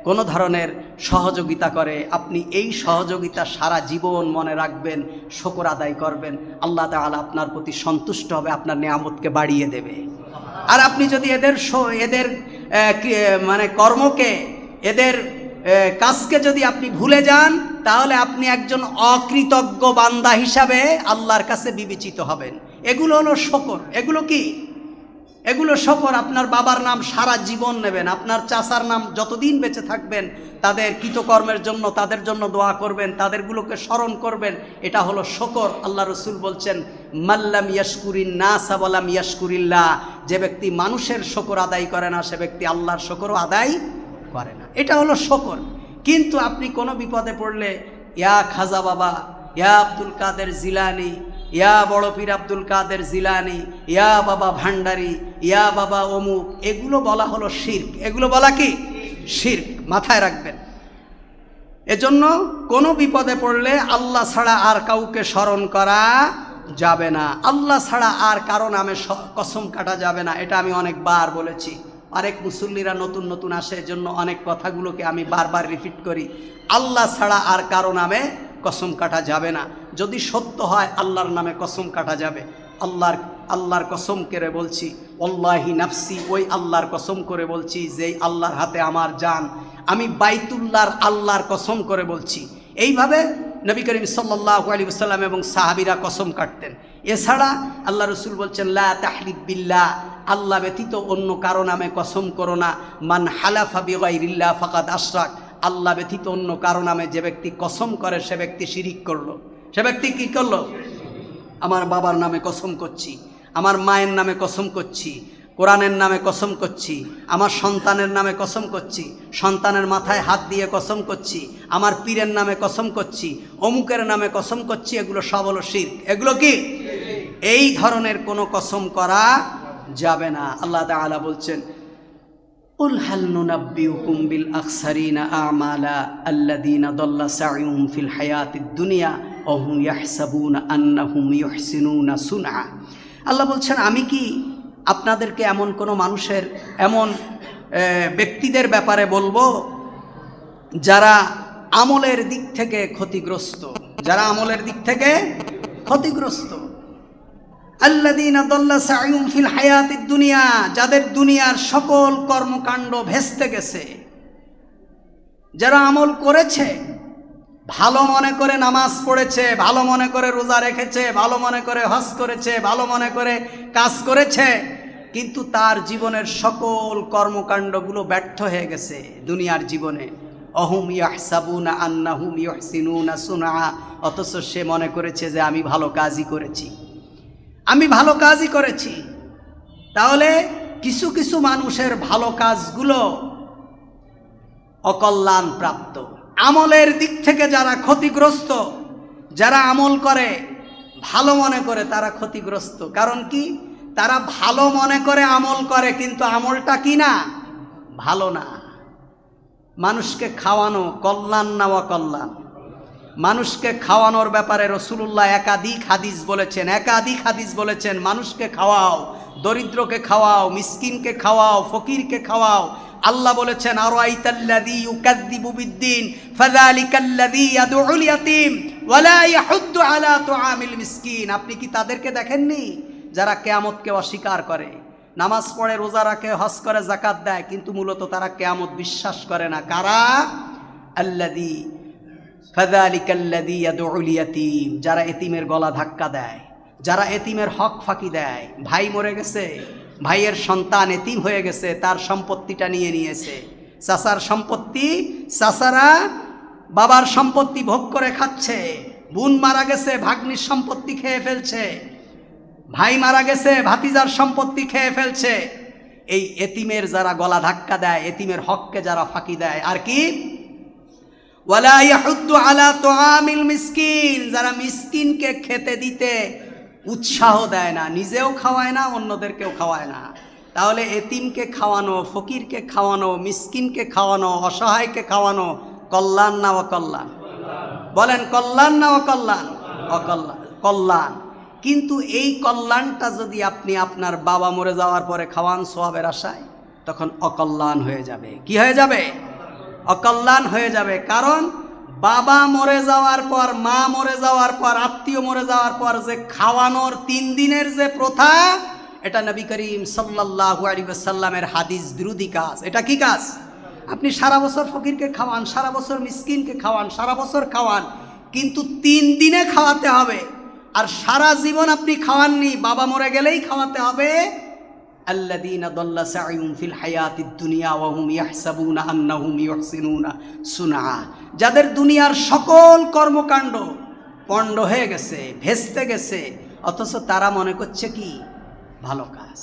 কোনো ধরনের সহযোগিতা করে, আপনি এই সহযোগিতা সারা জীবন মনে রাখবেন, শকর আদায় করবেন। আল্লাহ তাআলা আপনার প্রতি সন্তুষ্ট হবে, আপনার নেয়ামতকে বাড়িয়ে দেবে। আর আপনি যদি এদের মানে কর্মকে, এদের কাজকে যদি আপনি ভুলে যান তাহলে আপনি একজন অকৃতজ্ঞ বান্দা হিসাবে আল্লাহর কাছে বিবেচিত হবেন। এগুলো হলো শকর। এগুলো কি? এগুলো শকর। আপনার বাবার নাম সারা জীবন নেবেন, আপনার চাচার নাম যতদিন বেঁচে থাকবেন তাদের কৃতকর্মের জন্য, তাদের জন্য দোয়া করবেন, তাদেরগুলোকে স্মরণ করবেন। এটা হলো শকর। আল্লাহ রসুল বলছেন মাল্লাম ইয়াশকুরিন নাস ওয়ালাম ইয়াশকুরিল্লাহ, যে ব্যক্তি মানুষের শকর আদায় করে না সে ব্যক্তি আল্লাহর শকরও আদায় করে না। এটা হলো শকর। কিন্তু আপনি কোনো বিপদে পড়লে ইয়া খাজা বাবা, ইয়া আব্দুল কাদের জিলানি, ইয়া বড় পীর আব্দুল কাদের জিলানি, ইয়া বাবা ভান্ডারি, ইয়া বাবা অমুক, এগুলো বলা হলো শিরক। এগুলো বলা কি? শিরক। মাথায় রাখবেন। এজন্য কোনো বিপদে পড়লে আল্লাহ ছাড়া আর কাউকে স্মরণ করা যাবে না, আল্লাহ ছাড়া আর কারো নামে কসম কাটা যাবে না। এটা আমি অনেকবার বলেছি। অনেক মুসল্লিরা নতুন নতুন আসে, এজন্য অনেক কথাগুলোকে আমি বারবার রিপিট করি। আল্লাহ ছাড়া আর কারো নামে কসম কাটা যাবে না। যদি সত্য হয় আল্লাহর নামে কসম কাটা যাবে। আল্লাহর কসম করে বলছি, ওয়াল্লাহি নাফসি, ওই আল্লাহর কসম করে বলছি যেই আল্লাহর হাতে আমার জান, আমি বাইতুল্লাহর আল্লাহর কসম করে বলছি। এইভাবে নবী করিম সাল্লাল্লাহু আলাইহি ওয়াসাল্লাম এবং সাহাবীরা কসম কাটতেন। এছাড়া আল্লাহ রসুল বলছেন লা তাহলিফ বিল্লাহ, আল্লাহ ব্যতীত অন্য কারো নামে কসম করো না। মান হালাফা বিগাইরিল্লাহ ফাকাদ আশরাক, আল্লাহ ব্যতীত অন্য কারো নামে যে ব্যক্তি কসম করে সে ব্যক্তি শিরিক করলো। সে ব্যক্তি কি করলো? আমার বাবার নামে কসম করছি, আমার মায়ের নামে কসম করছি, কোরআনের নামে কসম করছি, আমার সন্তানের নামে কসম করছি, সন্তানের মাথায় হাত দিয়ে কসম করছি, আমার পীরের নামে কসম করছি, অমুকের নামে কসম করছি, এগুলো সব হলো শিরক। এগুলো কি? এই ধরনের কোনো কসম করা যাবে না। আল্লাহ তাআলা বলছেন কুল হাল নুনাব্বিউকুম বিল আখসারিনা আমালা আল্লাযীনা দাল্লা সা'য়ুহুম ফিল হায়াতিদ দুনিয়া ওয়া হুম ইয়াহসাবুনা আন্নাহুম ইউহসিনুনা সুনআ। আল্লাহ বলছেন আমি কি আপনাদেরকে এমন কোনো মানুষের, এমন ব্যক্তিদের ব্যাপারে বলবো যারা আমলের দিক থেকে ক্ষতিগ্রস্ত, যারা আমলের দিক থেকে ক্ষতিগ্রস্ত। আল্লাযীনা দাল্লা সা'য়ুহুম ফিল হায়াতিদ দুনিয়া, যাদের দুনিয়ার সকল কর্মকাণ্ড ভেস্তে গেছে, যারা আমল করেছে, ভালো মনে করে নামাজ পড়েছে, ভালো মনে করে রোজা রেখেছে, ভালো মনে করে হজ করেছে, ভালো মনে করে কাজ করেছে, কিন্তু তার জীবনের সকল কর্মকাণ্ডগুলো ব্যর্থ হয়ে গেছে দুনিয়ার জীবনে। অহুম ইয়াহসাবুনা আন্নাহুম ইউহসিনুনা সুনআ, অথচ সে মনে করেছে যে আমি ভালো কাজই করেছি, আমি ভালো কাজই করেছি। তাহলে কিছু কিছু মানুষের ভালো কাজগুলো অকল্যাণ প্রাপ্ত। আমলের দিক থেকে যারা ক্ষতিগ্রস্ত, যারা আমল করে, ভালো মনে করে তারা ক্ষতিগ্রস্ত। কারণ কি? তারা ভালো মনে করে আমল করে, কিন্তু আমলটা কি না, ভালো না। মানুষকে খাওয়ানো কল্যাণ না অকল্যাণ? মানুষকে খাওয়ানোর ব্যাপারে রাসূলুল্লাহ একাধিক হাদিস বলেছেন, মানুষকে খাওয়াও, দরিদ্রকে খাওয়াও, মিসকিনকে খাওয়াও, ফকিরকে খাওয়াও। আল্লাহ বলেছেন, আরাইতাল্লাযী ইউকাযযিবু বিদ্দীন ফাযালিকাল্লাযী ইয়াদউল ইয়াতীম ওয়া লা ইয়াহুদ্দু আলা তুআমিল মিসকিন। আপনি কি তাদেরকে দেখেননি যারা কিয়ামতকে অস্বীকার করে, নামাজ পড়ে, রোজা রাখে, হজ করে, যাকাত দেয়, কিন্তু মূলত তারা কিয়ামত বিশ্বাস করে না? কারা? আল্লাযী ফাযালিকাল্লাযী ইয়াদউল ইয়াতীম, যারা এতিমের গলা ধাক্কা দেয়, যারা এতিমের হক ফাঁকি দেয়। ভাই মরে গেছে, ভাইয়ের সন্তান এতিম হয়ে গেছে, তার সম্পত্তিটা নিয়ে নিয়েছে। চাচার সম্পত্তি চাচারা বাবার সম্পত্তি ভোগ করে খাচ্ছে। বোন মারা গেছে, ভাগ্নির সম্পত্তি খেয়ে ফেলছে। ভাই মারা গেছে, ভাতিজার সম্পত্তি খেয়ে ফেলছে। এই এতিমের যারা গলা ধাক্কা দেয়, এতিমের হককে যারা ফাঁকি দেয়, আর কি ওয়ালা ইয়াহুদ্দু আলা তুআমিল মিসকিন, যারা মিসকিনকে খেতে দিতে উৎসাহ দেয় না, নিজেও খাওয়ায় না, অন্যদেরকেও খাওয়ায় না। তাহলে এতিমকে খাওয়ানো, ফকিরকে খাওয়ানো, মিসকিনকে খাওয়ানো, অসহায়কে খাওয়ানো কল্যাণ না অকল্যাণ? বলেন কল্যাণ না অকল্যাণ? অকল্যাণ, কল্যাণ। কিন্তু এই কল্যাণটা যদি আপনি আপনার বাবা মরে যাওয়ার পরে খাওয়ান সওয়াবের আশায়, তখন অকল্যাণ হয়ে যাবে। কি হয়ে যাবে? অকল্যাণ হয়ে যাবে। কারণ বাবা মরে যাওয়ার পর, মা মরে যাওয়ার পর, আত্মীয় মরে যাওয়ার পর যে খাওয়ানোর 3 দিনের যে প্রথা, এটা নবী করিম সাল্লাল্লাহু আলাইহি ওয়াসাল্লামের হাদিস বিরোধী কাজ। এটা কি কাজ? আপনি সারা বছর ফকিরকে খাওয়ান, সারা বছর মিসকিনকে খাওয়ান, সারা বছর খাওয়ান, কিন্তু 3 দিনে খাওয়াতে হবে। আর সারা জীবন আপনি খাওয়াননি, বাবা মরে গেলেই খাওয়াতে হবে। আল্লাযীনা দাল্লা সা'য়ুহুম ফিল হায়াতিদ দুনিয়া ওয়া হুম ইয়াহসাবুনা আন্নাহুম ইউহসিনুনা সুনআ, যাদের দুনিয়ার সকল কর্মকাণ্ড পণ্ড হয়ে গেছে, ভেস্তে গেছে, অথচ তারা মনে করছে কি ভালো কাজ।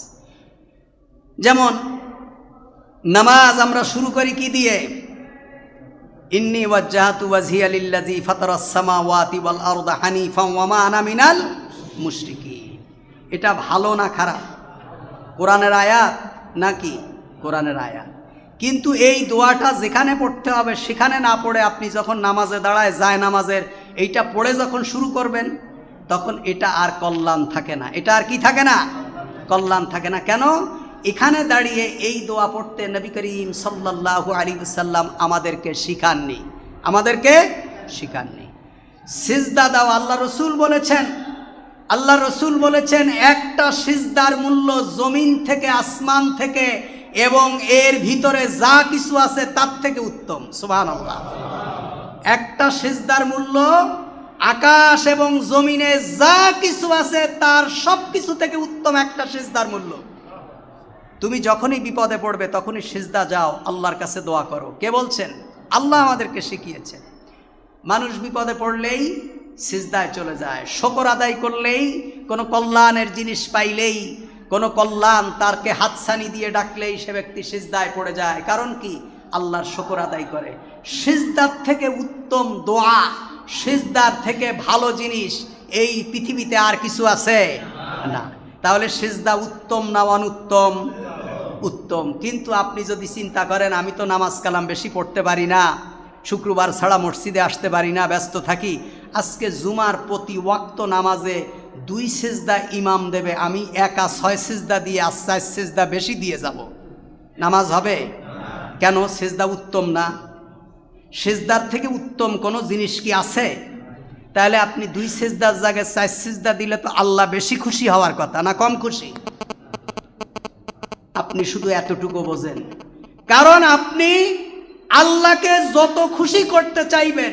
যেমন নামাজ আমরা শুরু করি কি দিয়ে? ইন্নী ওয়াজ্জাহতু ওয়াজহিয়া লিল্লাযী ফাতারাস সামাওয়াতি ওয়াল আরদা হানিফান ওয়া মা আনা মিনাল মুশরিকিন। এটা ভালো না খারাপ? কোরআনের আয়াত নাকি? কোরআনের আয়াত। কিন্তু এই দোয়াটা যেখানে পড়তে হবে সেখানে না পড়ে আপনি যখন নামাজে দাঁড়ায় যায় নামাজের এইটা পড়ে যখন শুরু করবেন, তখন এটা আর কল্যাণ থাকে না। এটা আর কি থাকে না? কল্যাণ থাকে না। কেন? এখানে দাঁড়িয়ে এই দোয়া পড়তে নবী করিম সাল্লাল্লাহু আলাইহি ওয়াসাল্লাম আমাদেরকে শিখাননি। সিজদা দাও, আল্লাহ রসুল বলেছেন একটা সিজদার মূল্য জমিন থেকে, আসমান থেকে এবং এর ভিতরে যা কিছু আছে তার থেকে উত্তম। সুবহানাল্লাহ। একটা সিজদার মূল্য আকাশ এবং জমিনে যা কিছু আছে তার সব কিছু থেকে উত্তম একটা সিজদার মূল্য। তুমি যখনই বিপদে পড়বে তখনই সিজদা যাও, আল্লাহর কাছে দোয়া করো। কে বলছেন? আল্লাহ আমাদেরকে শিখিয়েছেন। মানুষ বিপদে পড়লেই সিজদায় চলে যায়, শুকর আদায় করলেই, কোনো কল্যাণের জিনিস পাইলেই, কোনো কল্যাণ তারকে হাতছানি দিয়ে ডাকলেই সে ব্যক্তি সিজদায় পড়ে যায়। কারণ কি? আল্লাহর শুকর আদায় করে। সিজদার থেকে উত্তম দোয়া, সিজদার থেকে ভালো জিনিস এই পৃথিবীতে আর কিছু আছে না। তাহলে সিজদা উত্তম না অনুত্তম? উত্তম। কিন্তু আপনি যদি চিন্তা করেন আমি তো নামাজ কালাম বেশি পড়তে পারি না, শুক্রবার ছাড়া মসজিদে আসতে পারি না, ব্যস্ত থাকি, আজকে জুমার প্রতি ওয়াক্ত নামাজে 2 সিজদা ইমাম দেবে, আমি একা 6 সিজদা দিয়ে 4 সিজদা বেশি দিয়ে যাব, নামাজ হবে? কেন? সিজদা উত্তম না? সিজদার থেকে উত্তম কোনো জিনিস কি আছে? তাহলে আপনি 2 সিজদার জায়গায় 4 সিজদা দিলে তো আল্লাহ বেশি খুশি হওয়ার কথা, না কম খুশি? আপনি শুধু এতটুকু বোঝেন, কারণ আপনি আল্লাহকে যত খুশি করতে চাইবেন,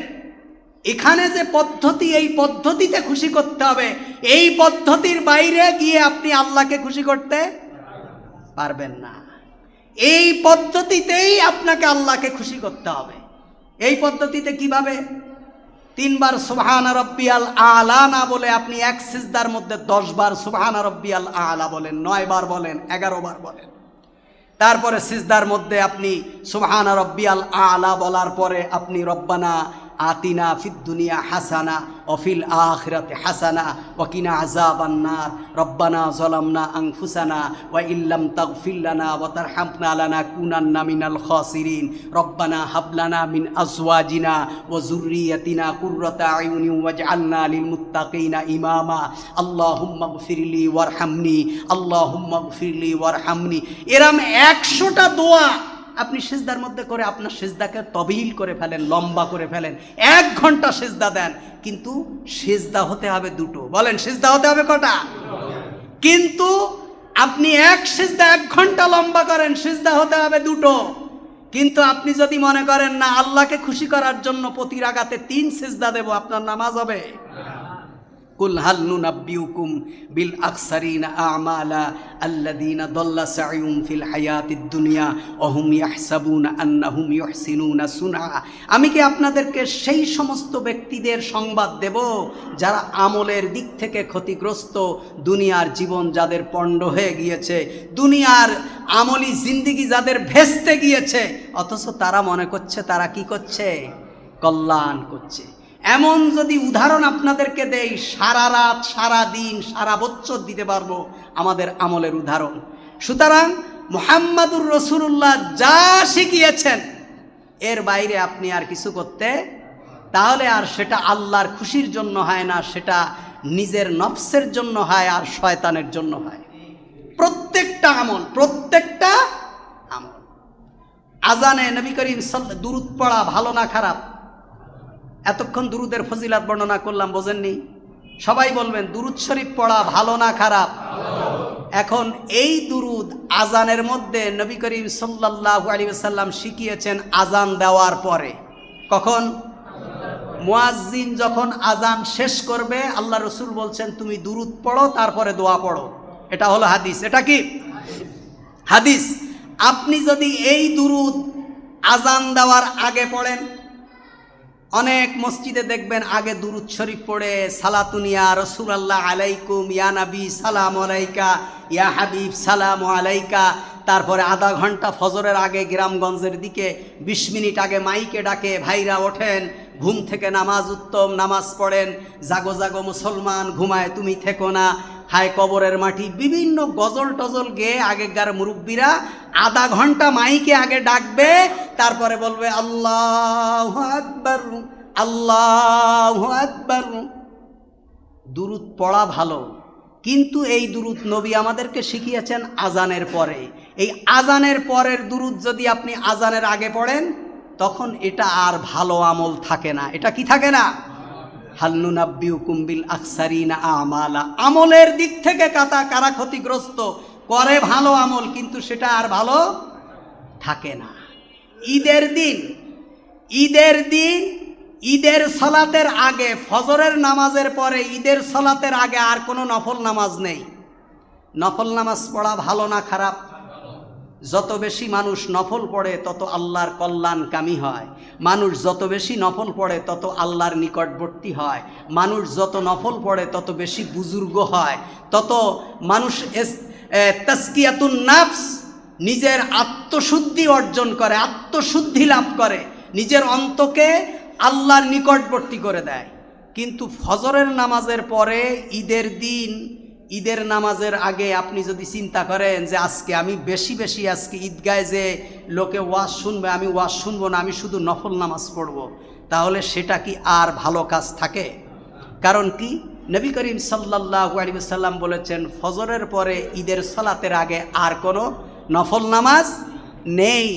এখানে যে পদ্ধতি, এই পদ্ধতিতে খুশি করতে হবে, এই পদ্ধতির বাইরে গিয়ে আপনি আল্লাহকে খুশি করতে পারবেন না। এই পদ্ধতিতেই আপনাকে আল্লাহকে খুশি করতে হবে। এই পদ্ধতিতে কিভাবে? 3 বার সুবহানা রাব্বিয়াল আলা না বলে আপনি এক সিজদার মধ্যে 10 বার সুবহানা রাব্বিয়াল আলা বলেন, 9 বার বলেন, 11 বার বলেন। তারপরে সিজদার মধ্যে আপনি সুবহানা রাব্বিয়াল আলা বলার পরে আপনি রব্বানা আতিনা ফিদ দুনিয়া হাসানা ওয়া ফিল আখিরাতি হাসানা ওয়া কিনা আযাবান নার রব্বানা যালামনা আনফুসানা ওয়া ইল্লাম তাগফির লানা ওয়া তারহামনা লানাকুনান্না মিনাল খাসিরিন রব্বানা হাব লানা মিন আজওয়াজিনা ওয়া যুররিয়াতিনা কুররাতা আয়ুনিন ওয়াজআলনা লিল মুত্তাকিনা ইমামা আল্লাহুম্মা গফিরলি ওয়ারহামনি আল্লাহুম্মা গফিরলি ওয়ারহামনি। এরম 100টা দোয়া আপনি সিজদার মধ্যে করে আপনার সিজদাকে তবিল করে ফেলেন, লম্বা করে ফেলেন, 1 ঘন্টা সিজদা দেন, কিন্তু সিজদা হতে হবে দুটো। বলেন সিজদা হতে হবে কটা? কিন্তু আপনি এক সিজদা 1 ঘন্টা লম্বা করেন, সিজদা হতে হবে দুটো। কিন্তু আপনি যদি মনে করেন না আল্লাহকে খুশি করার জন্য প্রতি রাকাতে 3 সিজদা দেব, আপনার নামাজ হবে? কুল হাল নুনাব্বিউকুম বিল আকসারিনা আমালা আল্লাযীনা দাল্লা সাইয়ুম ফিল হায়াতিদ দুনিয়া ওয়া হুম ইয়াহসাবুনা আন্নাহুম ইউহসিনুনা সুনআ। আমি কি আপনাদেরকে সেই সমস্ত ব্যক্তিদের সংবাদ দেব যারা আমলের দিক থেকে ক্ষতিগ্রস্ত, দুনিয়ার জীবন যাদের পণ্ড হয়ে গিয়েছে, দুনিয়ার আমলি জিন্দেগি যাদের ভেস্তে গিয়েছে, অথচ তারা মনে করছে তারা কি করছে? কল্যাণ করছে। এমন যদি উদাহরণ আপনাদেরকে দেই, সারা রাত সারা দিন সারা বছর দিতে পারবো আমাদের আমলের উদাহরণ। সুতরাং মুহাম্মাদুর রাসূলুল্লাহ যা শিখিয়েছেন এর বাইরে আপনি আর কিছু করতে, তাহলে আর সেটা আল্লাহর খুশির জন্য হয় না, সেটা নিজের নফসের জন্য হয় আর শয়তানের জন্য হয়। প্রত্যেকটা আমল আজানে নবী করিম দুরূদ পড়া ভালো না খারাপ? এতক্ষণ দুরুদের ফজিলাত বর্ণনা করলাম, বোঝেননি? সবাই বলবেন দুরুদ শরীফ পড়া ভালো না খারাপ? এখন এই দুরুদ আজানের মধ্যে নবী করিম সাল্লাল্লাহু আলাইহি ওয়াসাল্লাম শিখিয়েছেন আজান দেওয়ার পরে। কখন? মুয়াজ্জিন যখন আজান শেষ করবে আল্লাহ রসুল বলছেন তুমি দুরুদ পড়ো, তারপরে দোয়া পড়ো। এটা হলো হাদিস। এটা কি হাদিস? আপনি যদি এই দুরুদ আজান দেওয়ার আগে পড়েন, অনেক মসজিদে দেখবেন আগে দুরুদ শরীফ পড়ে সালাতুনিয়া রাসূলুল্লাহ আলাইকুম, ইয়া নবী সালাম আলাইকা, ইয়া হাবিব সালাম আলাইকা, তারপরে আধা ঘন্টা ফজরের আগে গ্রামগঞ্জের দিকে 20 মিনিট আগে মাইকে ডাকে ভাইরা ওঠেন, ঘুম থেকে নামাজ উত্তম, নামাজ পড়েন, জাগো জাগো মুসলমান, ঘুমায় তুমি থেকো না, হায় কবরের মাটি, বিভিন্ন গজল টজল গেয়ে আগেকার মুরব্বীরা আধা ঘন্টা মাইকে আগে ডাকবে, তারপরে বলবে আল্লাহু আকবার আল্লাহু আকবার। দুরুদ পড়া ভালো, কিন্তু এই দুরুদ নবী আমাদেরকে শিখিয়েছেন আজানের পরে। এই আজানের পরের দুরুদ যদি আপনি আজানের আগে পড়েন তখন এটা আর ভালো আমল থাকে না। এটা কি থাকে না? হাল নুনাব্বিউকুম বিল আকসারিনা আমালা। আমলের দিক থেকে কারা ক্ষতিগ্রস্ত, করে ভালো আমল কিন্তু সেটা আর ভালো থাকে না। ঈদের সালাতের আগে, ফজরের নামাজের পরে ঈদের সালাতের আগে আর কোনো নফল নামাজ নেই। নফল নামাজ পড়া ভালো না খারাপ? যত বেশি মানুষ নফল পড়ে তত আল্লাহর কল্যাণকামী হয়। মানুষ যত বেশি নফল পড়ে তত আল্লাহর নিকটবর্তী হয়। মানুষ যত নফল পড়ে তত বেশি বুজুর্গ হয়, তত মানুষ তাসকিয়াতুন নাফস, নিজের আত্মশুদ্ধি অর্জন করে, আত্মশুদ্ধি লাভ করে, নিজের অন্তকে আল্লাহর নিকটবর্তী করে দেয়। কিন্তু ফজরের নামাজের পরে ঈদের নামাজের আগে আপনি যদি চিন্তা করেন যে আজকে আমি বেশি আজকে ঈদগায় যে লোকে ওয়াজ শুনবে, আমি ওয়াজ শুনবো না, আমি শুধু নফল নামাজ পড়ব, তাহলে সেটা কি আর ভালো কাজ থাকে? কারণ কি? নবী করিম সাল্লাল্লাহু আলাইহি ওয়াসাল্লাম বলেছেন ফজরের পরে ঈদের সালাতের আগে আর কোনো নফল নামাজ নেই,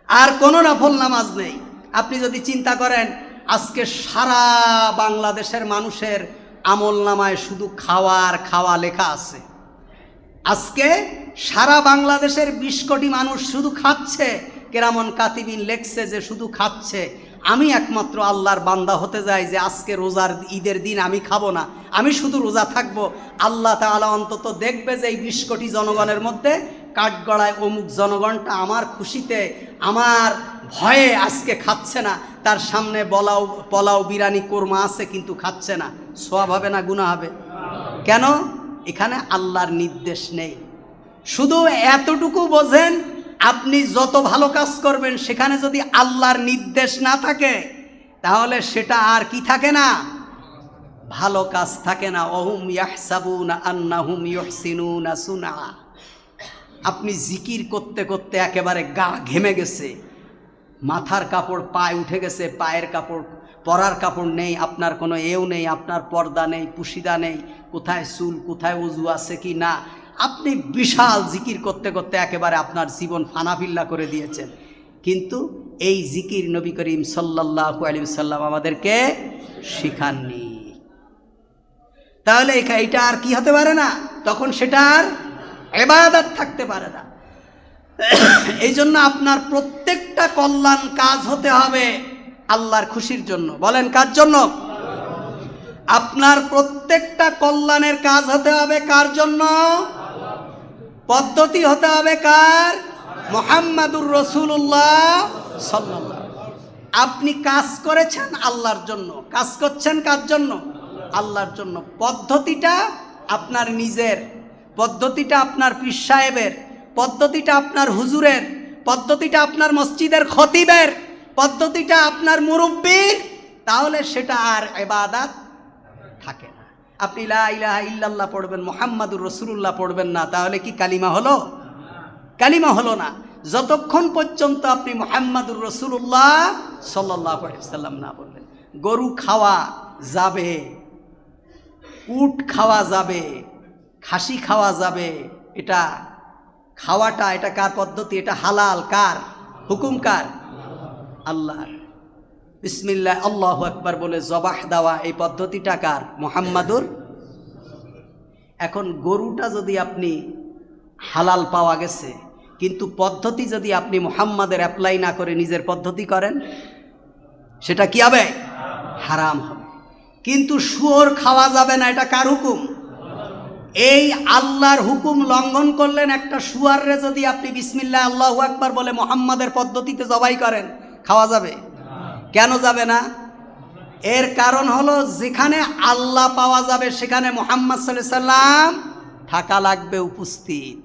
আর কোনো নফল নামাজ নেই। আপনি যদি চিন্তা করেন আজকে সারা বাংলাদেশের মানুষের আমল নামায় শুধু খাওয়া লেখা আছে। আজকে সারা বাংলাদেশের 20 কোটি মানুষ শুধু খাচ্ছে, কেরামন কাতিবিন লেখছে যে শুধু খাচ্ছে। আমি একমাত্র আল্লাহর বান্দা হতে যাই যে আজকে ঈদের দিন আমি খাবো না, আমি শুধু রোজা থাকবো। আল্লাহ তাআলা অন্তত দেখবে যে এই 20 কোটি জনগণের মধ্যে কাঠগড়ায় অমুক জনগণটা আমার খুশিতে, আমার ভয়ে আজকে খাচ্ছে না, তার সামনে পোলাও বিরিয়ানি কোরমা আছে কিন্তু খাচ্ছে না। সওয়াব হবে না গুনাহ হবে? কেন? এখানে আল্লাহর নির্দেশ নেই। শুধু এতটুকু বোঝেন আপনি যত ভালো কাজ করবেন সেখানে যদি আল্লাহর নির্দেশ না থাকে তাহলে সেটা আর কি থাকে না, ভালো কাজ থাকে না। ওহুম ইয়াহসাবুনা আন্নাহুম ইউহসিনুনা সুনা। আপনি জিকির করতে করতে একেবারে গা ঘেমে গেছে, মাথার কাপড় পায়ে উঠে গেছে, পায়ের কাপড় পরার কাপড় নেই, আপনার কোনো এও নেই, আপনার পর্দা নেই, পুশিদা নেই, কোথায় চুল, কোথায় উজু আছে কি না, আপনি বিশাল জিকির করতে করতে একেবারে আপনার জীবন ফানাফিল্লা করে দিয়েছেন। কিন্তু এই জিকির নবী করিম সাল্লাল্লাহু আলাইহি ওয়াসাল্লাম আমাদেরকে শিখাননি। তাহলে এটা আর কি হতে পারে না, তখন সেটা আর ইবাদত থাকতে পারে না। এই জন্য আপনার প্রত্যেকটা কল্যাণ কাজ হতে হবে আল্লাহর খুশির জন্য। বলেন কার জন্য? আপনার প্রত্যেকটা কল্যাণের কাজ হতে হবে কার জন্য? পদ্ধতি হতে হবে কার? মুহাম্মাদুর রাসূলুল্লাহ সাল্লাল্লাহু। আপনি কাজ করেছেন আল্লাহর জন্য, কাজ করছেন কার জন্য? আল্লাহর জন্য। পদ্ধতিটা আপনার নিজের, পদ্ধতিটা আপনার পীর সাহেবের, পদ্ধতিটা আপনার হুজুরের, পদ্ধতিটা আপনার মসজিদের খতিবের, পদ্ধতিটা আপনার মুরব্বির, তাহলে সেটা আর ইবাদত থাকে না। আপনি লা ইলাহা ইল্লাল্লাহ পড়বেন, মুহাম্মাদুর রাসূলুল্লাহ পড়বেন না, তাহলে কি কালিমা হলো? কালিমা হলো না। যতক্ষণ পর্যন্ত আপনি মুহাম্মাদুর রাসূলুল্লাহ সাল্লাল্লাহু আলাইহি ওয়াসাল্লাম না বললেন। গরু খাওয়া যাবে, উট খাওয়া যাবে, খাসি খাওয়া যাবে, এটা খাওয়াটা এটা কার পদ্ধতি? এটা হালাল কার? হুকুম কার? আল্লাহর। বিসমিল্লাহ আল্লাহু আকবার বলে জবাহ দেওয়া এই পদ্ধতিটা কার? মুহাম্মাদুর। এখন গরুটা যদি আপনি হালাল পাওয়া গেছে, কিন্তু পদ্ধতি যদি আপনি মুহাম্মাদের অ্যাপ্লাই না করে নিজের পদ্ধতি করেন, সেটা কি হবে? হারাম হবে। কিন্তু শুয়োর খাওয়া যাবে না, এটা কার হুকুম? এই আল্লাহর হুকুম লঙ্ঘন করলেন। একটা শুয়ারে যদি আপনি বিসমিল্লাহ আল্লাহু আকবার বলে মুহাম্মাদের পদ্ধতিতে জবাই করেন, খাওয়া যাবে? কেন যাবে না? এর কারণ হলো যেখানে আল্লাহ পাওয়া যাবে সেখানে মুহাম্মদ সাল্লাল্লাহু আলাইহি সাল্লাম থাকা লাগবে, উপস্থিত।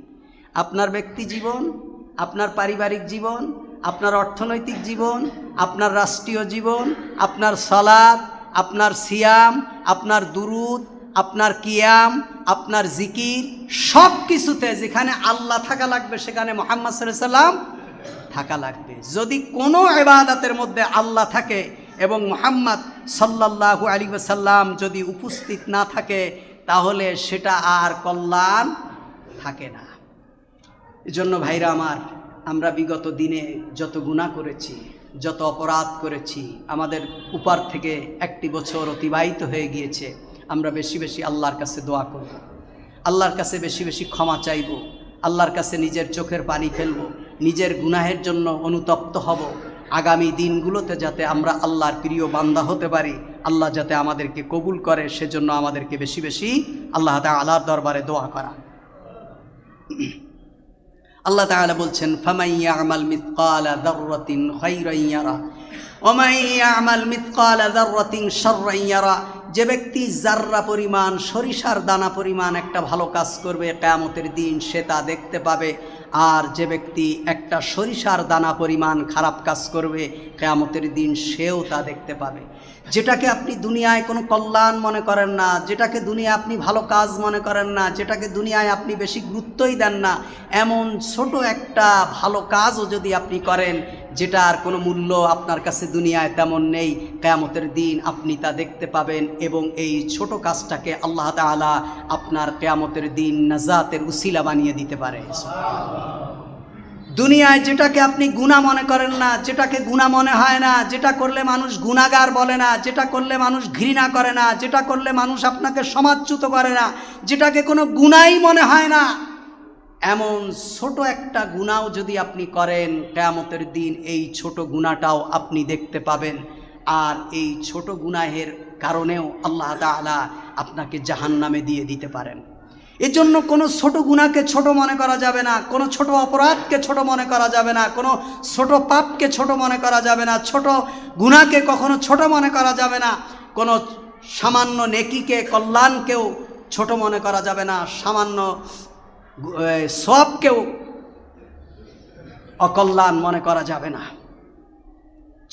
আপনার ব্যক্তি জীবন, আপনার পারিবারিক জীবন, আপনার অর্থনৈতিক জীবন, আপনার রাষ্ট্রীয় জীবন, আপনার সালাত, আপনার সিয়াম, আপনার দুরুদ, আপনার কিয়াম, আপনার জিকির, সব কিছুতে যেখানে আল্লাহ থাকা লাগবে সেখানে মুহাম্মদ সাল্লাল্লাহু আলাইহি সাল্লাম থাকা লাগবে। যদি কোনো ইবাদতের মধ্যে আল্লাহ থাকে এবং মুহাম্মদ সাল্লাল্লাহু আলাইহি ওয়াসাল্লাম যদি উপস্থিত না থাকে, তাহলে সেটা আর কল্যাণ থাকে না। এজন্য ভাইরা আমার, আমরা বিগত দিনে যত গুনাহ করেছি, যত অপরাধ করেছি, আমাদের উপর থেকে একটি বছর অতিবাহিত হয়ে গিয়েছে। আমরা বেশি বেশি আল্লাহর কাছে দোয়া করব, আল্লাহর কাছে বেশি বেশি ক্ষমা চাইব, আল্লাহর কাছে নিজের চোখের পানি ফেলব, নিজের গুনাহের জন্য অনুতপ্ত হব। আগামী দিনগুলোতে যাতে আমরা আল্লাহর প্রিয় বান্দা হতে পারি, আল্লাহ যাতে আমাদেরকে কবুল করে, সেজন্য আমাদেরকে বেশি বেশি আল্লাহ তাআলার দরবারে দোয়া করা। আল্লাহ তাআলা বলছেন, ফামান ইয়ামাল মিসকালা যাররাতিন খায়রান ইয়ারা ওয়া মান ইয়ামাল মিসকালা যাররাতিন শাররান ইয়ারা। যে ব্যক্তি জাররা পরিমাণ, সরিষার দানা পরিমাণ একটা ভালো কাজ করবে, কিয়ামতের দিন সে তা দেখতে পাবে। আর যে ব্যক্তি একটা সরিষার দানা পরিমাণ খারাপ কাজ করবে, কিয়ামতের দিন সেও তা দেখতে পাবে। যেটাকে আপনি দুনিয়ায় কোনো কল্যাণ মনে করেন না, যেটাকে দুনিয়ায় আপনি ভালো কাজ মনে করেন না, যেটাকে দুনিয়ায় আপনি বেশি গুরুত্বই দেন না, এমন ছোট একটা ভালো কাজও যদি আপনি করেন যেটার কোনো মূল্য আপনার কাছে দুনিয়ায় তেমন নেই, কিয়ামতের দিন আপনি তা দেখতে পাবেন। এবং এই ছোট কাজটাকে আল্লাহ তাআলা আপনার কিয়ামতের দিন নাজাতের উসিলা বানিয়ে দিতে পারে। দুনিয়ায় যেটাকে আপনি গুনাহ মনে করেন না, যেটাকে গুনাহ মনে হয় না, যেটা করলে মানুষ গুনাহগার বলে না, যেটা করলে মানুষ ঘৃণা করে না, যেটা করলে মানুষ আপনাকে সমাজচ্যুত করে না, যেটাকে কোনো গুনাহই মনে হয় না, এমন ছোট একটা গুনাহ যদি আপনি করেন, কিয়ামতের দিন এই ছোট গুনাহটাও আপনি দেখতে পাবেন। আর এই ছোট গুনাহের কারণেও আল্লাহ তাআলা আপনাকে জাহান্নামে দিয়ে দিতে পারেন। এজন্য কোনো ছোট গুনাহকে ছোট মনে করা যাবে না, কোনো ছোট অপরাধকে ছোট মনে করা যাবে না, কোনো ছোট পাপকে ছোট মনে করা যাবে না, ছোট গুনাহকে কখনো ছোট মনে করা যাবে না, কোনো সামান্য নেকিকে, কল্যাণকেও ছোট মনে করা যাবে না, সামান্য সওয়াবকেও অকল্যাণ মনে করা যাবে না।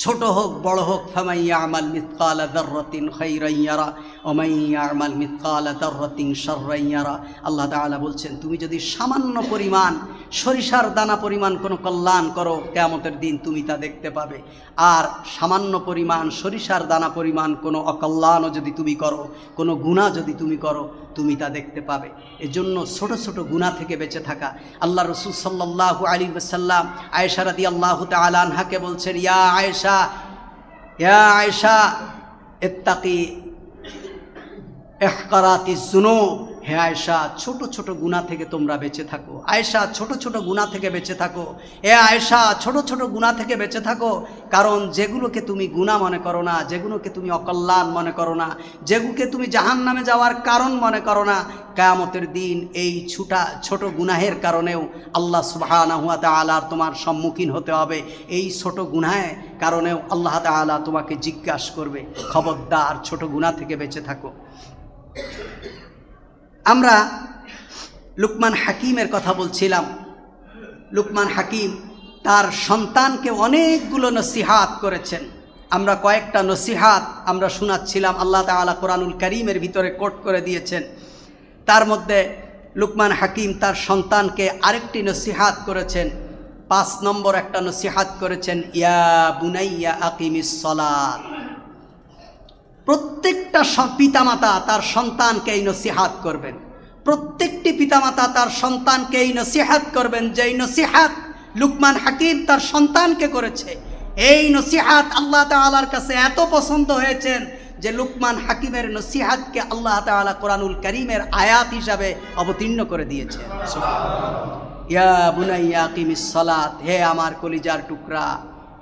ছোট হোক বড় হোক, ফামান ইয়ামাল মিসকালা যাররাতিন খাইরান ইয়ারা ওয়া মান ইয়ামাল মিসকালা যাররাতিন শাররান ইয়ারা। আল্লাহ তাআলা বলছেন, তুমি যদি সামান্য পরিমাণ সরিষার দানা পরিমাণ কোনো কল্যাণ করো, কিয়ামতের দিন তুমি তা দেখতে পাবে। আর সামান্য পরিমাণ সরিষার দানা পরিমাণ কোনো অকল্যাণও যদি তুমি করো, কোনো গুনাহ যদি তুমি করো, তুমি তা দেখতে পাবে। এজন্য ছোট ছোট গুনাহ থেকে বেঁচে থাকা। আল্লাহ রাসূল সাল্লাল্লাহু আলাইহি ওয়াসাল্লাম আয়েশা রাদিয়াল্লাহু তাআলা আনহাকে বলছেন, ইয়া আয়েশা ইত্তাকি ইহকারাতিজ যুনুব। হে আয়েশা, ছোট ছোট গুনাহ থেকে তোমরা বেঁচে থাকো। আয়েশা, ছোট ছোট গুনাহ থেকে বেঁচে থাকো। হে আয়েশা, ছোট ছোট গুনাহ থেকে বেঁচে থাকো। কারণ যেগুলোকে তুমি গুনাহ মনে করো না, যেগুলোকে তুমি অকল্যাণ মনে করো না, যেগুলোকে তুমি জাহান্নামে যাওয়ার কারণ মনে করো না, কিয়ামতের দিন এই ছোট গুনাহের কারণেও আল্লাহ সুবহানাহু ওয়া তাআলার তোমার সম্মুখীন হতে হবে। এই ছোট গুনাহের কারণেও আল্লাহ তাআলা তোমাকে জিজ্ঞাসা করবে। খবরদার, ছোট গুনাহ থেকে বেঁচে থাকো। আমরা লুকমান হাকিমের কথা বলছিলাম। লুকমান হাকিম তার সন্তানকে অনেকগুলো নসিহাত করেছেন। আমরা কয়েকটা নসিহাত আমরা শোনাচ্ছিলাম, আল্লাহ তাআলা কোরআনুল কারীমের ভিতরে কোট করে দিয়েছেন। তার মধ্যে লুকমান হাকিম তার সন্তানকে আরেকটি নসিহাত করেছেন। 5 নম্বর একটা নসিহাত করেছেন, ইয়া বুনাইয়া আকিমিস সালাত। প্রত্যেকটা পিতামাতা তার সন্তানকে এই নসিহাত করবেন। প্রত্যেকটি পিতামাতা তার সন্তানকে এই নসিহাত করবেন, যেই নসিহাত লুকমান হাকিম তার সন্তানকে করেছে। এই নসিহাত আল্লাহ তাআলার কাছে এত পছন্দ হয়েছেন যে লুকমান হাকিমের নসিহাতকে আল্লাহ তাআলা কোরআনুল কারীমের আয়াত হিসাবে অবতীর্ণ করে দিয়েছে। ইয়া বুনাইয়া আকিমিস সালাত। হে আমার কলিজার টুকরা,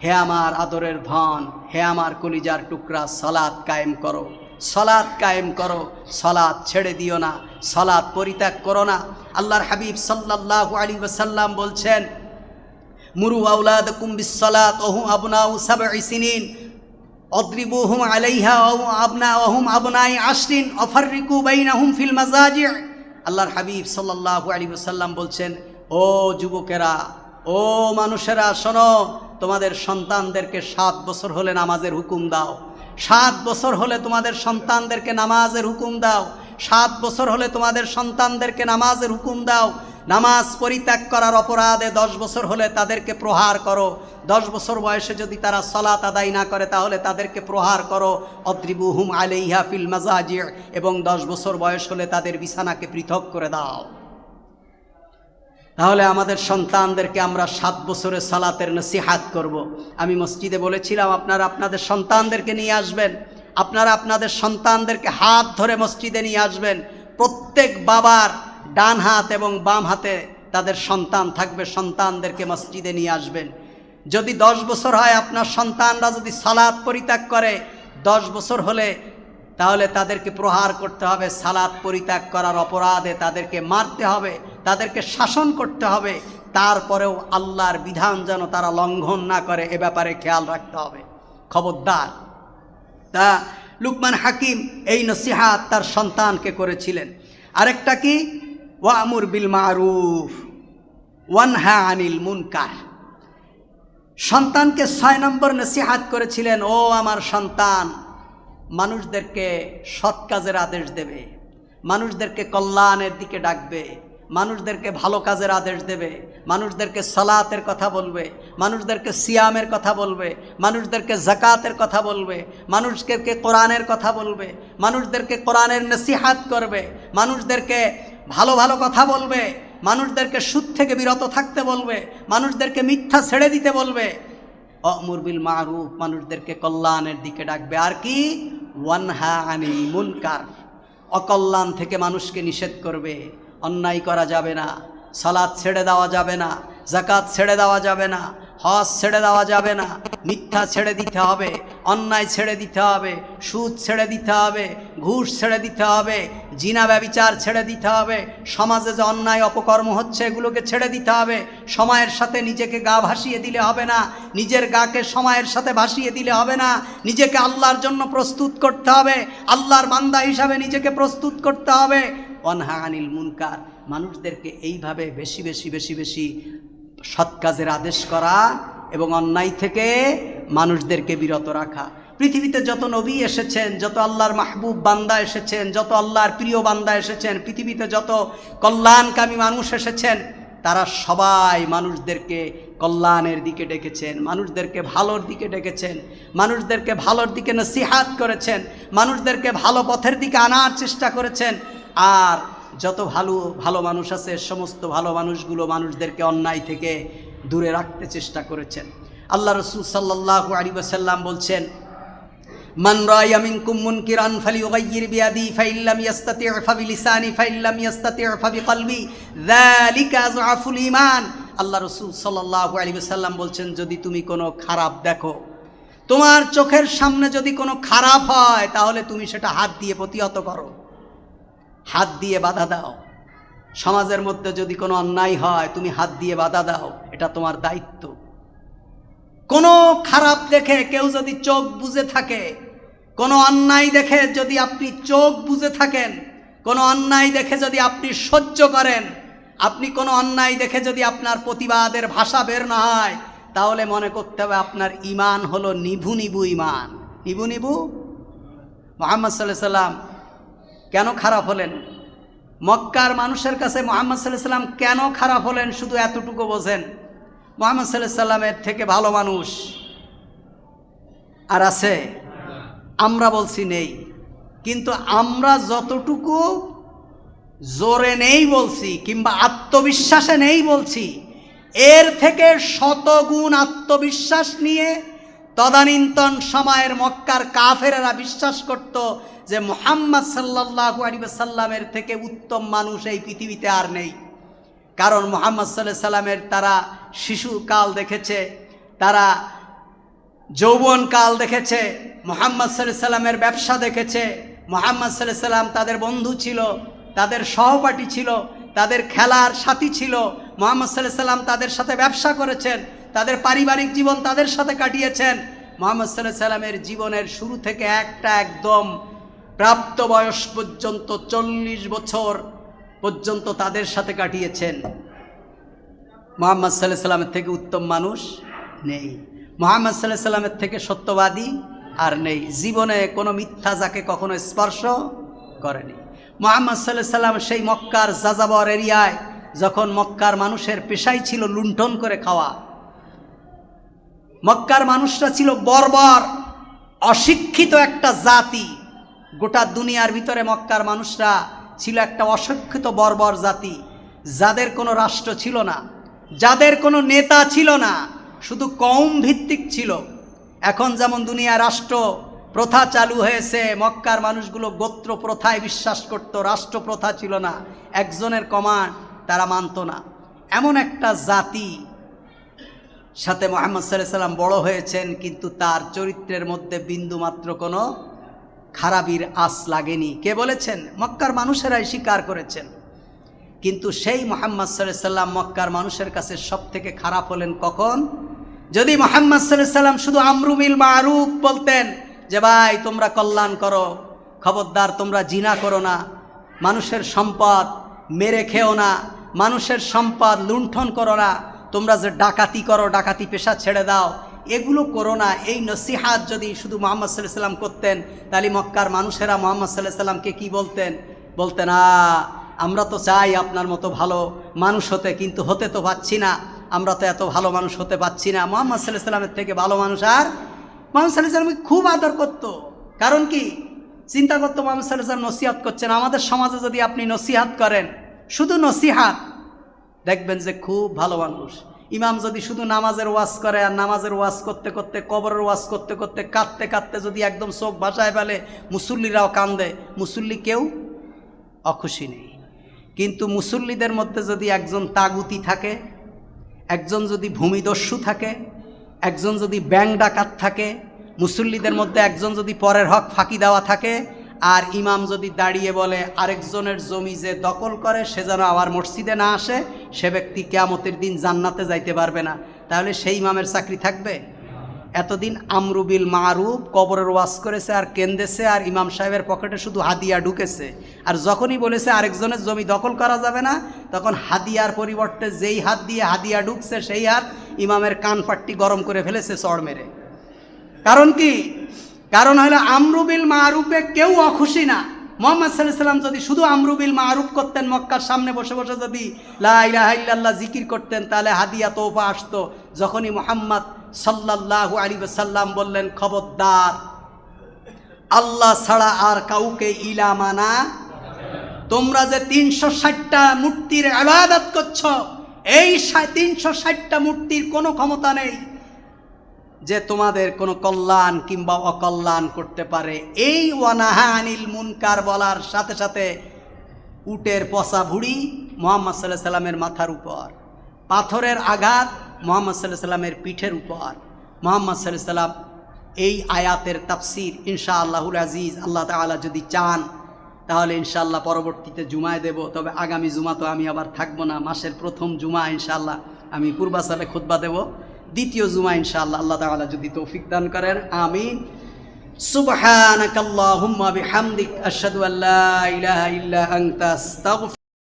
হে আমার আদরের ধন, হে আমার কলিজার টুকরা, সালাত কায়েম করো, সালাত কায়েম করো, সালাত ছেড়ে দিও না, সালাত পরিত্যাগ করো না। আল্লাহর হাবিব সাল্লাল্লাহু আলাইহি ওয়াসাল্লাম বলছেন, মুরু আওলাদাকুম বিস-সালাত ওয়া হুম আবনাউ 7 সিনিন অদ্রিবুহুম আলাইহা ওয়া হুম আবনাই 10 ওয়াফাররিকু বাইনাহুম ফিল মাজাজি'। আল্লাহর হাবিব সাল্লাল্লাহু আলাইহি ওয়াসাল্লাম বলছেন, ও যুবকেরা, ও মানুষেরা, শোনো, তোমাদের সন্তানদেরকে 7 বছর হলে নামাজের হুকুম দাও। 7 বছর হলে তোমাদের সন্তানদেরকে নামাজের হুকুম দাও। 7 বছর হলে তোমাদের সন্তানদেরকে নামাজের হুকুম দাও। নামাজ পরিত্যাগ করার অপরাধে 10 বছর হলে তাদেরকে প্রহার করো। 10 বছর বয়সে যদি তারা সালাত আদায় না করে তাহলে তাদেরকে প্রহার করো। অদ্রিবুহুম আলাইহা ফিল মাজাজি'। এবং 10 বছর বয়স হলে তাদের বিছানাকে পৃথক করে দাও। তাহলে আমাদের সন্তানদেরকে আমরা 7 বছরের সালাতের নসিহাত করব। আমি মসজিদে বলেছিলাম, আপনারা আপনাদের সন্তানদেরকে নিয়ে আসবেন, আপনারা আপনাদের সন্তানদেরকে হাত ধরে মসজিদে নিয়ে আসবেন। প্রত্যেক বাবার ডান হাত এবং বাম হাতে তাদের সন্তান থাকবে, সন্তানদেরকে মসজিদে নিয়ে আসবেন। যদি 10 বছর হয়, আপনার সন্তানরা যদি সালাত পরিত্যাগ করে 10 বছর হলে, তাহলে তাদেরকে প্রহার করতে হবে। সালাত পরিত্যাগ করার অপরাধে তাদেরকে মারতে হবে, তাদেরকে শাসন করতে হবে। তারপরেও আল্লাহর বিধান যেন তারা লঙ্ঘন না করে, এ ব্যাপারে খেয়াল রাখতে হবে। খবরদার। তা লুকমান হাকিম এই নসিহাত তার সন্তানকে করেছিলেন। আরেকটা কি, ওয়ামুর বিল মারুফ ওয়ানহা আনিল মুনকার। সন্তানকে 6 নম্বর নসিহাত করেছিলেন, ও আমার সন্তান, মানুষদেরকে সৎ কাজের আদেশ দেবে, মানুষদেরকে কল্যাণের দিকে ডাকবে, মানুষদেরকে ভালো কাজের আদেশ দেবে, মানুষদেরকে সালাতের কথা বলবে, মানুষদেরকে সিয়ামের কথা বলবে, মানুষদেরকে যাকাতের কথা বলবে, মানুষদেরকে কোরআনের কথা বলবে, মানুষদেরকে কোরআনের নসিহাত করবে, মানুষদেরকে ভালো ভালো কথা বলবে, মানুষদেরকে সুদ থেকে বিরত থাকতে বলবে, মানুষদেরকে মিথ্যা ছেড়ে দিতে বলবে। অমর বিল মারুফ, মানুষদেরকে কল্যাণের দিকে ডাকবে। আর কি, ওয়ানহা আনিল মুনকার, অকল্যাণ থেকে মানুষকে নিষেধ করবে। অন্যায় করা যাবে না, সালাত ছেড়ে দেওয়া যাবে না, যাকাত ছেড়ে দেওয়া যাবে না, হজ ছেড়ে দেওয়া যাবে না, মিথ্যা ছেড়ে দিতে হবে, অন্যায় ছেড়ে দিতে হবে, সুদ ছেড়ে দিতে হবে, ঘুষ ছেড়ে দিতে হবে, জিনা ব্যভিচার ছেড়ে দিতে হবে, সমাজে যে অন্যায় অপকর্ম হচ্ছে এগুলোকে ছেড়ে দিতে হবে। সময়ের সাথে নিজেকে গা ভাসিয়ে দিলে হবে না, নিজের গাকে সময়ের সাথে ভাসিয়ে দিলে হবে না, নিজেকে আল্লাহর জন্য প্রস্তুত করতে হবে, আল্লাহর বান্দা হিসাবে নিজেকে প্রস্তুত করতে হবে। ওয়ানহা আনিল মুনকার, মানুষদেরকে এইভাবে বেশি বেশি বেশি বেশি সৎ কাজের আদেশ করা এবং অন্যায় থেকে মানুষদেরকে বিরত রাখা। পৃথিবীতে যত নবী এসেছেন, যত আল্লাহর মাহবুব বান্দা এসেছেন, যত আল্লাহর প্রিয় বান্দা এসেছেন, পৃথিবীতে যত কল্যাণকামী মানুষ এসেছেন, তারা সবাই মানুষদেরকে কল্যাণের দিকে ডেকেছেন, মানুষদেরকে ভালোর দিকে ডেকেছেন, মানুষদেরকে ভালোর দিকে নসিহাত করেছেন, মানুষদেরকে ভালো পথের দিকে আনার চেষ্টা করেছেন। আর যত ভালো ভালো মানুষ আছে, সমস্ত ভালো মানুষগুলো মানুষদেরকে অন্যায় থেকে দূরে রাখতে চেষ্টা করেছেন। আল্লাহ রাসূল সাল্লাল্লাহু আলাইহি ওয়াসাল্লাম বলছেন, মান রাআয়া মিনকুম মুনকিরান ফালিয়ুগাইয়ির বিয়াদি ফাইন লাম ইস্তাতি' ফাবিলিসানি ফাইন লাম ইস্তাতি' ফাবিকলবি যালিকা আযআফুল ঈমান। আল্লাহ রাসূল সাল্লাল্লাহু আলাইহি ওয়াসাল্লাম বলছেন, যদি তুমি কোনো খারাপ দেখো, তোমার চোখের সামনে যদি কোনো খারাপ হয়, তাহলে তুমি সেটা হাত দিয়ে প্রতিহত করো, হাত দিয়ে বাধা দাও। সমাজের মধ্যে যদি কোনো অন্যায় হয়, তুমি হাত দিয়ে বাধা দাও, এটা তোমার দায়িত্ব। কোনো খারাপ দেখে কেউ যদি চোখ বুজে থাকে, কোনো অন্যায় দেখে যদি আপনি চোখ বুজে থাকেন, কোনো অন্যায় দেখে যদি আপনি সহ্য করেন, আপনি কোনো অন্যায় দেখে যদি আপনার প্রতিবাদের ভাষা বের না হয়, তাহলে মনে করতে হবে আপনার ঈমান হলো নিভু নিভু ঈমান। নিভু নিভু। মুহাম্মদ সাল্লাল্লাহু আলাইহি সাল্লাম কেন খারাপ হলেন? মক্কার মানুষের কাছে মুহাম্মদ সাল্লাল্লাহু আলাইহি সাল্লাম কেন খারাপ হলেন? শুধু এতটুকু বোঝেন, মুহাম্মদ সাল্লাল্লাহু আলাইহি সাল্লামের থেকে ভালো মানুষ আর আছে? আমরা বলছি নেই, কিন্তু আমরা যতটুকু জোরে নেই বলছি কিংবা আত্মবিশ্বাসে নেই বলছি, এর থেকে শতগুণ আত্মবিশ্বাস নিয়ে তদানীন্তন সময়ের মক্কার কাফেরেরা বিশ্বাস করত যে মুহাম্মদ সাল্লাল্লাহু আলাইহি ওয়াসাল্লামের থেকে উত্তম মানুষ এই পৃথিবীতে আর নেই। কারণ মুহাম্মদ সাল্লাল্লাহু আলাইহি সাল্লামের তারা শিশুকাল দেখেছে, তারা যৌবনকাল দেখেছে, মুহাম্মদ সাল্লাল্লাহু আলাইহি সাল্লামের ব্যবসা দেখেছে, মুহাম্মদ সাল্লাল্লাহু আলাইহি সাল্লাম তাদের বন্ধু ছিল, তাদের সহপাঠী ছিল, তাদের খেলার সাথী ছিল। মুহাম্মদ সাল্লাল্লাহু আলাইহি সাল্লাম তাদের সাথে ব্যবসা করেছেন, তাদের পারিবারিক জীবন তাদের সাথে কাটিয়েছেন। মুহাম্মদ সাল্লাল্লাহু আলাইহি সাল্লামের জীবনের শুরু থেকে একটা একদম প্রাপ্ত বয়স পর্যন্ত 40 বছর পর্যন্ত তাদের সাথে কাটিয়েছেন। মুহাম্মদ সাল্লাল্লাহু আলাইহি সাল্লামের থেকে উত্তম মানুষ নেই, মুহাম্মদ সাল্লাল্লাহু আলাইহি সাল্লামের থেকে সত্যবাদী আর নেই। জীবনে কোনো মিথ্যা যাকে কখনো স্পর্শ করেনি। মুহাম্মদ সাল্লাল্লাহু আলাইহি সাল্লাম সেই মক্কার যাযাবর এরিয়ায়, যখন মক্কার মানুষের পেশাই ছিল লুণ্ঠন করে খাওয়া, মক্কার মানুষরা ছিল বর্বর অশিক্ষিত একটা জাতি। গোটা দুনিয়ার ভিতরে মক্কার মানুষরা ছিল একটা অশিক্ষিত বর্বর জাতি, যাদের কোনো রাষ্ট্র ছিল না, যাদের কোনো নেতা ছিল না, শুধু কওম ভিত্তিক ছিল। এখন যেমন দুনিয়া রাষ্ট্র প্রথা চালু হয়েছে, মক্কার মানুষগুলো গোত্র প্রথায় বিশ্বাস করত, রাষ্ট্র প্রথা ছিল না, একজনের কমান্ড তারা মানত না। এমন একটা জাতি সাথে মুহাম্মদ সাল্লাল্লাহু আলাইহি সাল্লাম বড় হয়েছেন, কিন্তু তার চরিত্রের মধ্যে বিন্দুমাত্র কোনো খারাপির আঁচ লাগেনি। কে বলেছেন? মক্কার মানুষেরাই স্বীকার করেছেন। কিন্তু সেই মুহাম্মদ সাল্লাল্লাহু আলাইহি সাল্লাম মক্কার মানুষের কাছে সব থেকে খারাপ হলেন কখন? যদি মুহাম্মদ সাল্লাল্লাহু আলাইহি সাল্লাম শুধু আমরু বিল মারুফ বলতেন, যে ভাই তোমরা কল্যাণ করো, খবরদার তোমরা জিনা করো না, মানুষের সম্পদ মেরে খেও না, মানুষের সম্পদ লুণ্ঠন করো না, তোমরা যে ডাকাতি করো ডাকাতি পেশা ছেড়ে দাও, এগুলো করো না, এই নসিহাত যদি শুধু মুহাম্মদ সাল্লাল্লাহু আলাইহি সাল্লাম করতেন, তাহলে মক্কার মানুষেরা মুহাম্মদ সাল্লাল্লাহু আলাইহি সাল্লামকে কি বলতেন? বলতেন, আমরা তো চাই আপনার মতো ভালো মানুষ হতে, কিন্তু হতে তো পাচ্ছি না, আমরা তো এত ভালো মানুষ হতে পাচ্ছি না। মুহাম্মদ সাল্লাল্লাহু আলাইহি সাল্লামের থেকে ভালো মানুষ আর? মুহাম্মদ সাল্লাল্লাহু আলাইহি সাল্লামকে খুব আদর করত। কারণ কি? চিন্তা করতো মুহাম্মদ সাল্লাল্লাহু আলাইহি সাল্লাম নসিহাত করছেন। আমাদের সমাজে যদি আপনি নসিহাত করেন, শুধু নসিহাত, দেখবেন যে খুব ভালো মানুষ। ইমাম যদি শুধু নামাজের ওয়াজ করে, আর নামাজের ওয়াজ করতে করতে, কবরের ওয়াজ করতে করতে, কাঁদতে কাঁদতে যদি একদম চোখ ভাসায় ফেলে, মুসল্লিরাও কান্দে, মুসল্লি কেউ অখুশি নেই। কিন্তু মুসল্লিদের মধ্যে যদি একজন তাগুতি থাকে, একজন যদি ভূমিদস্যু থাকে, একজন যদি ব্যাং ডাকাত থাকে, মুসল্লিদের মধ্যে একজন যদি পরের হক ফাঁকি দেওয়া থাকে, আর ইমাম যদি দাঁড়িয়ে বলে আরেকজনের জমি যে দখল করে সে যেন আবার মসজিদে না আসে, সে ব্যক্তি কিয়ামতের দিন জান্নাতে যাইতে পারবে না, তাহলে সেই ইমামের চাকরি থাকবে? এতদিন আমরু বিল মারুফ কবরের ওয়াজ করেছে আর কেন্দেছে, আর ইমাম সাহেবের পকেটে শুধু হাদিয়া ঢুকেছে। আর যখনই বলেছে আরেকজনের জমি দখল করা যাবে না, তখন হাদিয়ার পরিবর্তে যেই হাত দিয়ে হাদিয়া ঢুকছে সেই হাত ইমামের কান পাট্টি গরম করে ফেলেছে চড় মেরে। কারণ কি? কারণ হলো আমরু বিল মারুফে কেউ অখুশি না। মুহাম্মদ সাল্লাল্লাহু আলাইহি ওয়াসাল্লাম যদি শুধু আমরু বিল মারুফ করতেন, মক্কার সামনে বসে বসে যদি লা ইলাহা ইল্লাল্লাহ জিকির করতেন, তাহলে হাদিয়া তোফা আসতো। যখনই মুহাম্মদ সাল্লাল্লাহু আলাইহি ওয়াসাল্লাম বললেন খবরদার আল্লাহ ছাড়া আর কাউকে ইলা মানা, তোমরা যে ৩৬০টা মূর্তির ইবাদত করছো, এই ৩৬০টা মূর্তির কোনো ক্ষমতা নেই যে তোমাদের কোনো কল্যাণ কিংবা অকল্যাণ করতে পারে। এই ওয়ানাহা আনিল মুনকার বলার সাথে সাথে উটের পচা ভুড়ি মুহাম্মদ সাল্লাল্লাহু আলাইহি সাল্লামের মাথার উপর, পাথরের আঘাত মুহাম্মদ সাল্লাল্লাহু আলাইহি সাল্লামের পিঠের উপর। মুহাম্মদ সাল্লাল্লাহু আলাইহি সাল্লাম এই আয়াতের তাফসীর ইনশাআল্লাহুল আজিজ আল্লাহ তাআলা যদি চান তাহলে ইনশাআল্লাহ পরবর্তীতে জুমায় দেব। তবে আগামী জুমা তো আমি আবার থাকবো না, মাসের প্রথম জুমা ইনশাআল্লাহ আমি পূর্বাচলে খুতবা দেব। দ্বিতীয় জুমা ইনশাআল্লাহ আল্লাহ তাআলা যদি তৌফিক দান করেন, আমিন। সুবহানাকাল্লাহুম্মা বিহামদিক আশহাদু আল্লা ইলাহা ইল্লা আনতা আস্তাগফিরুকা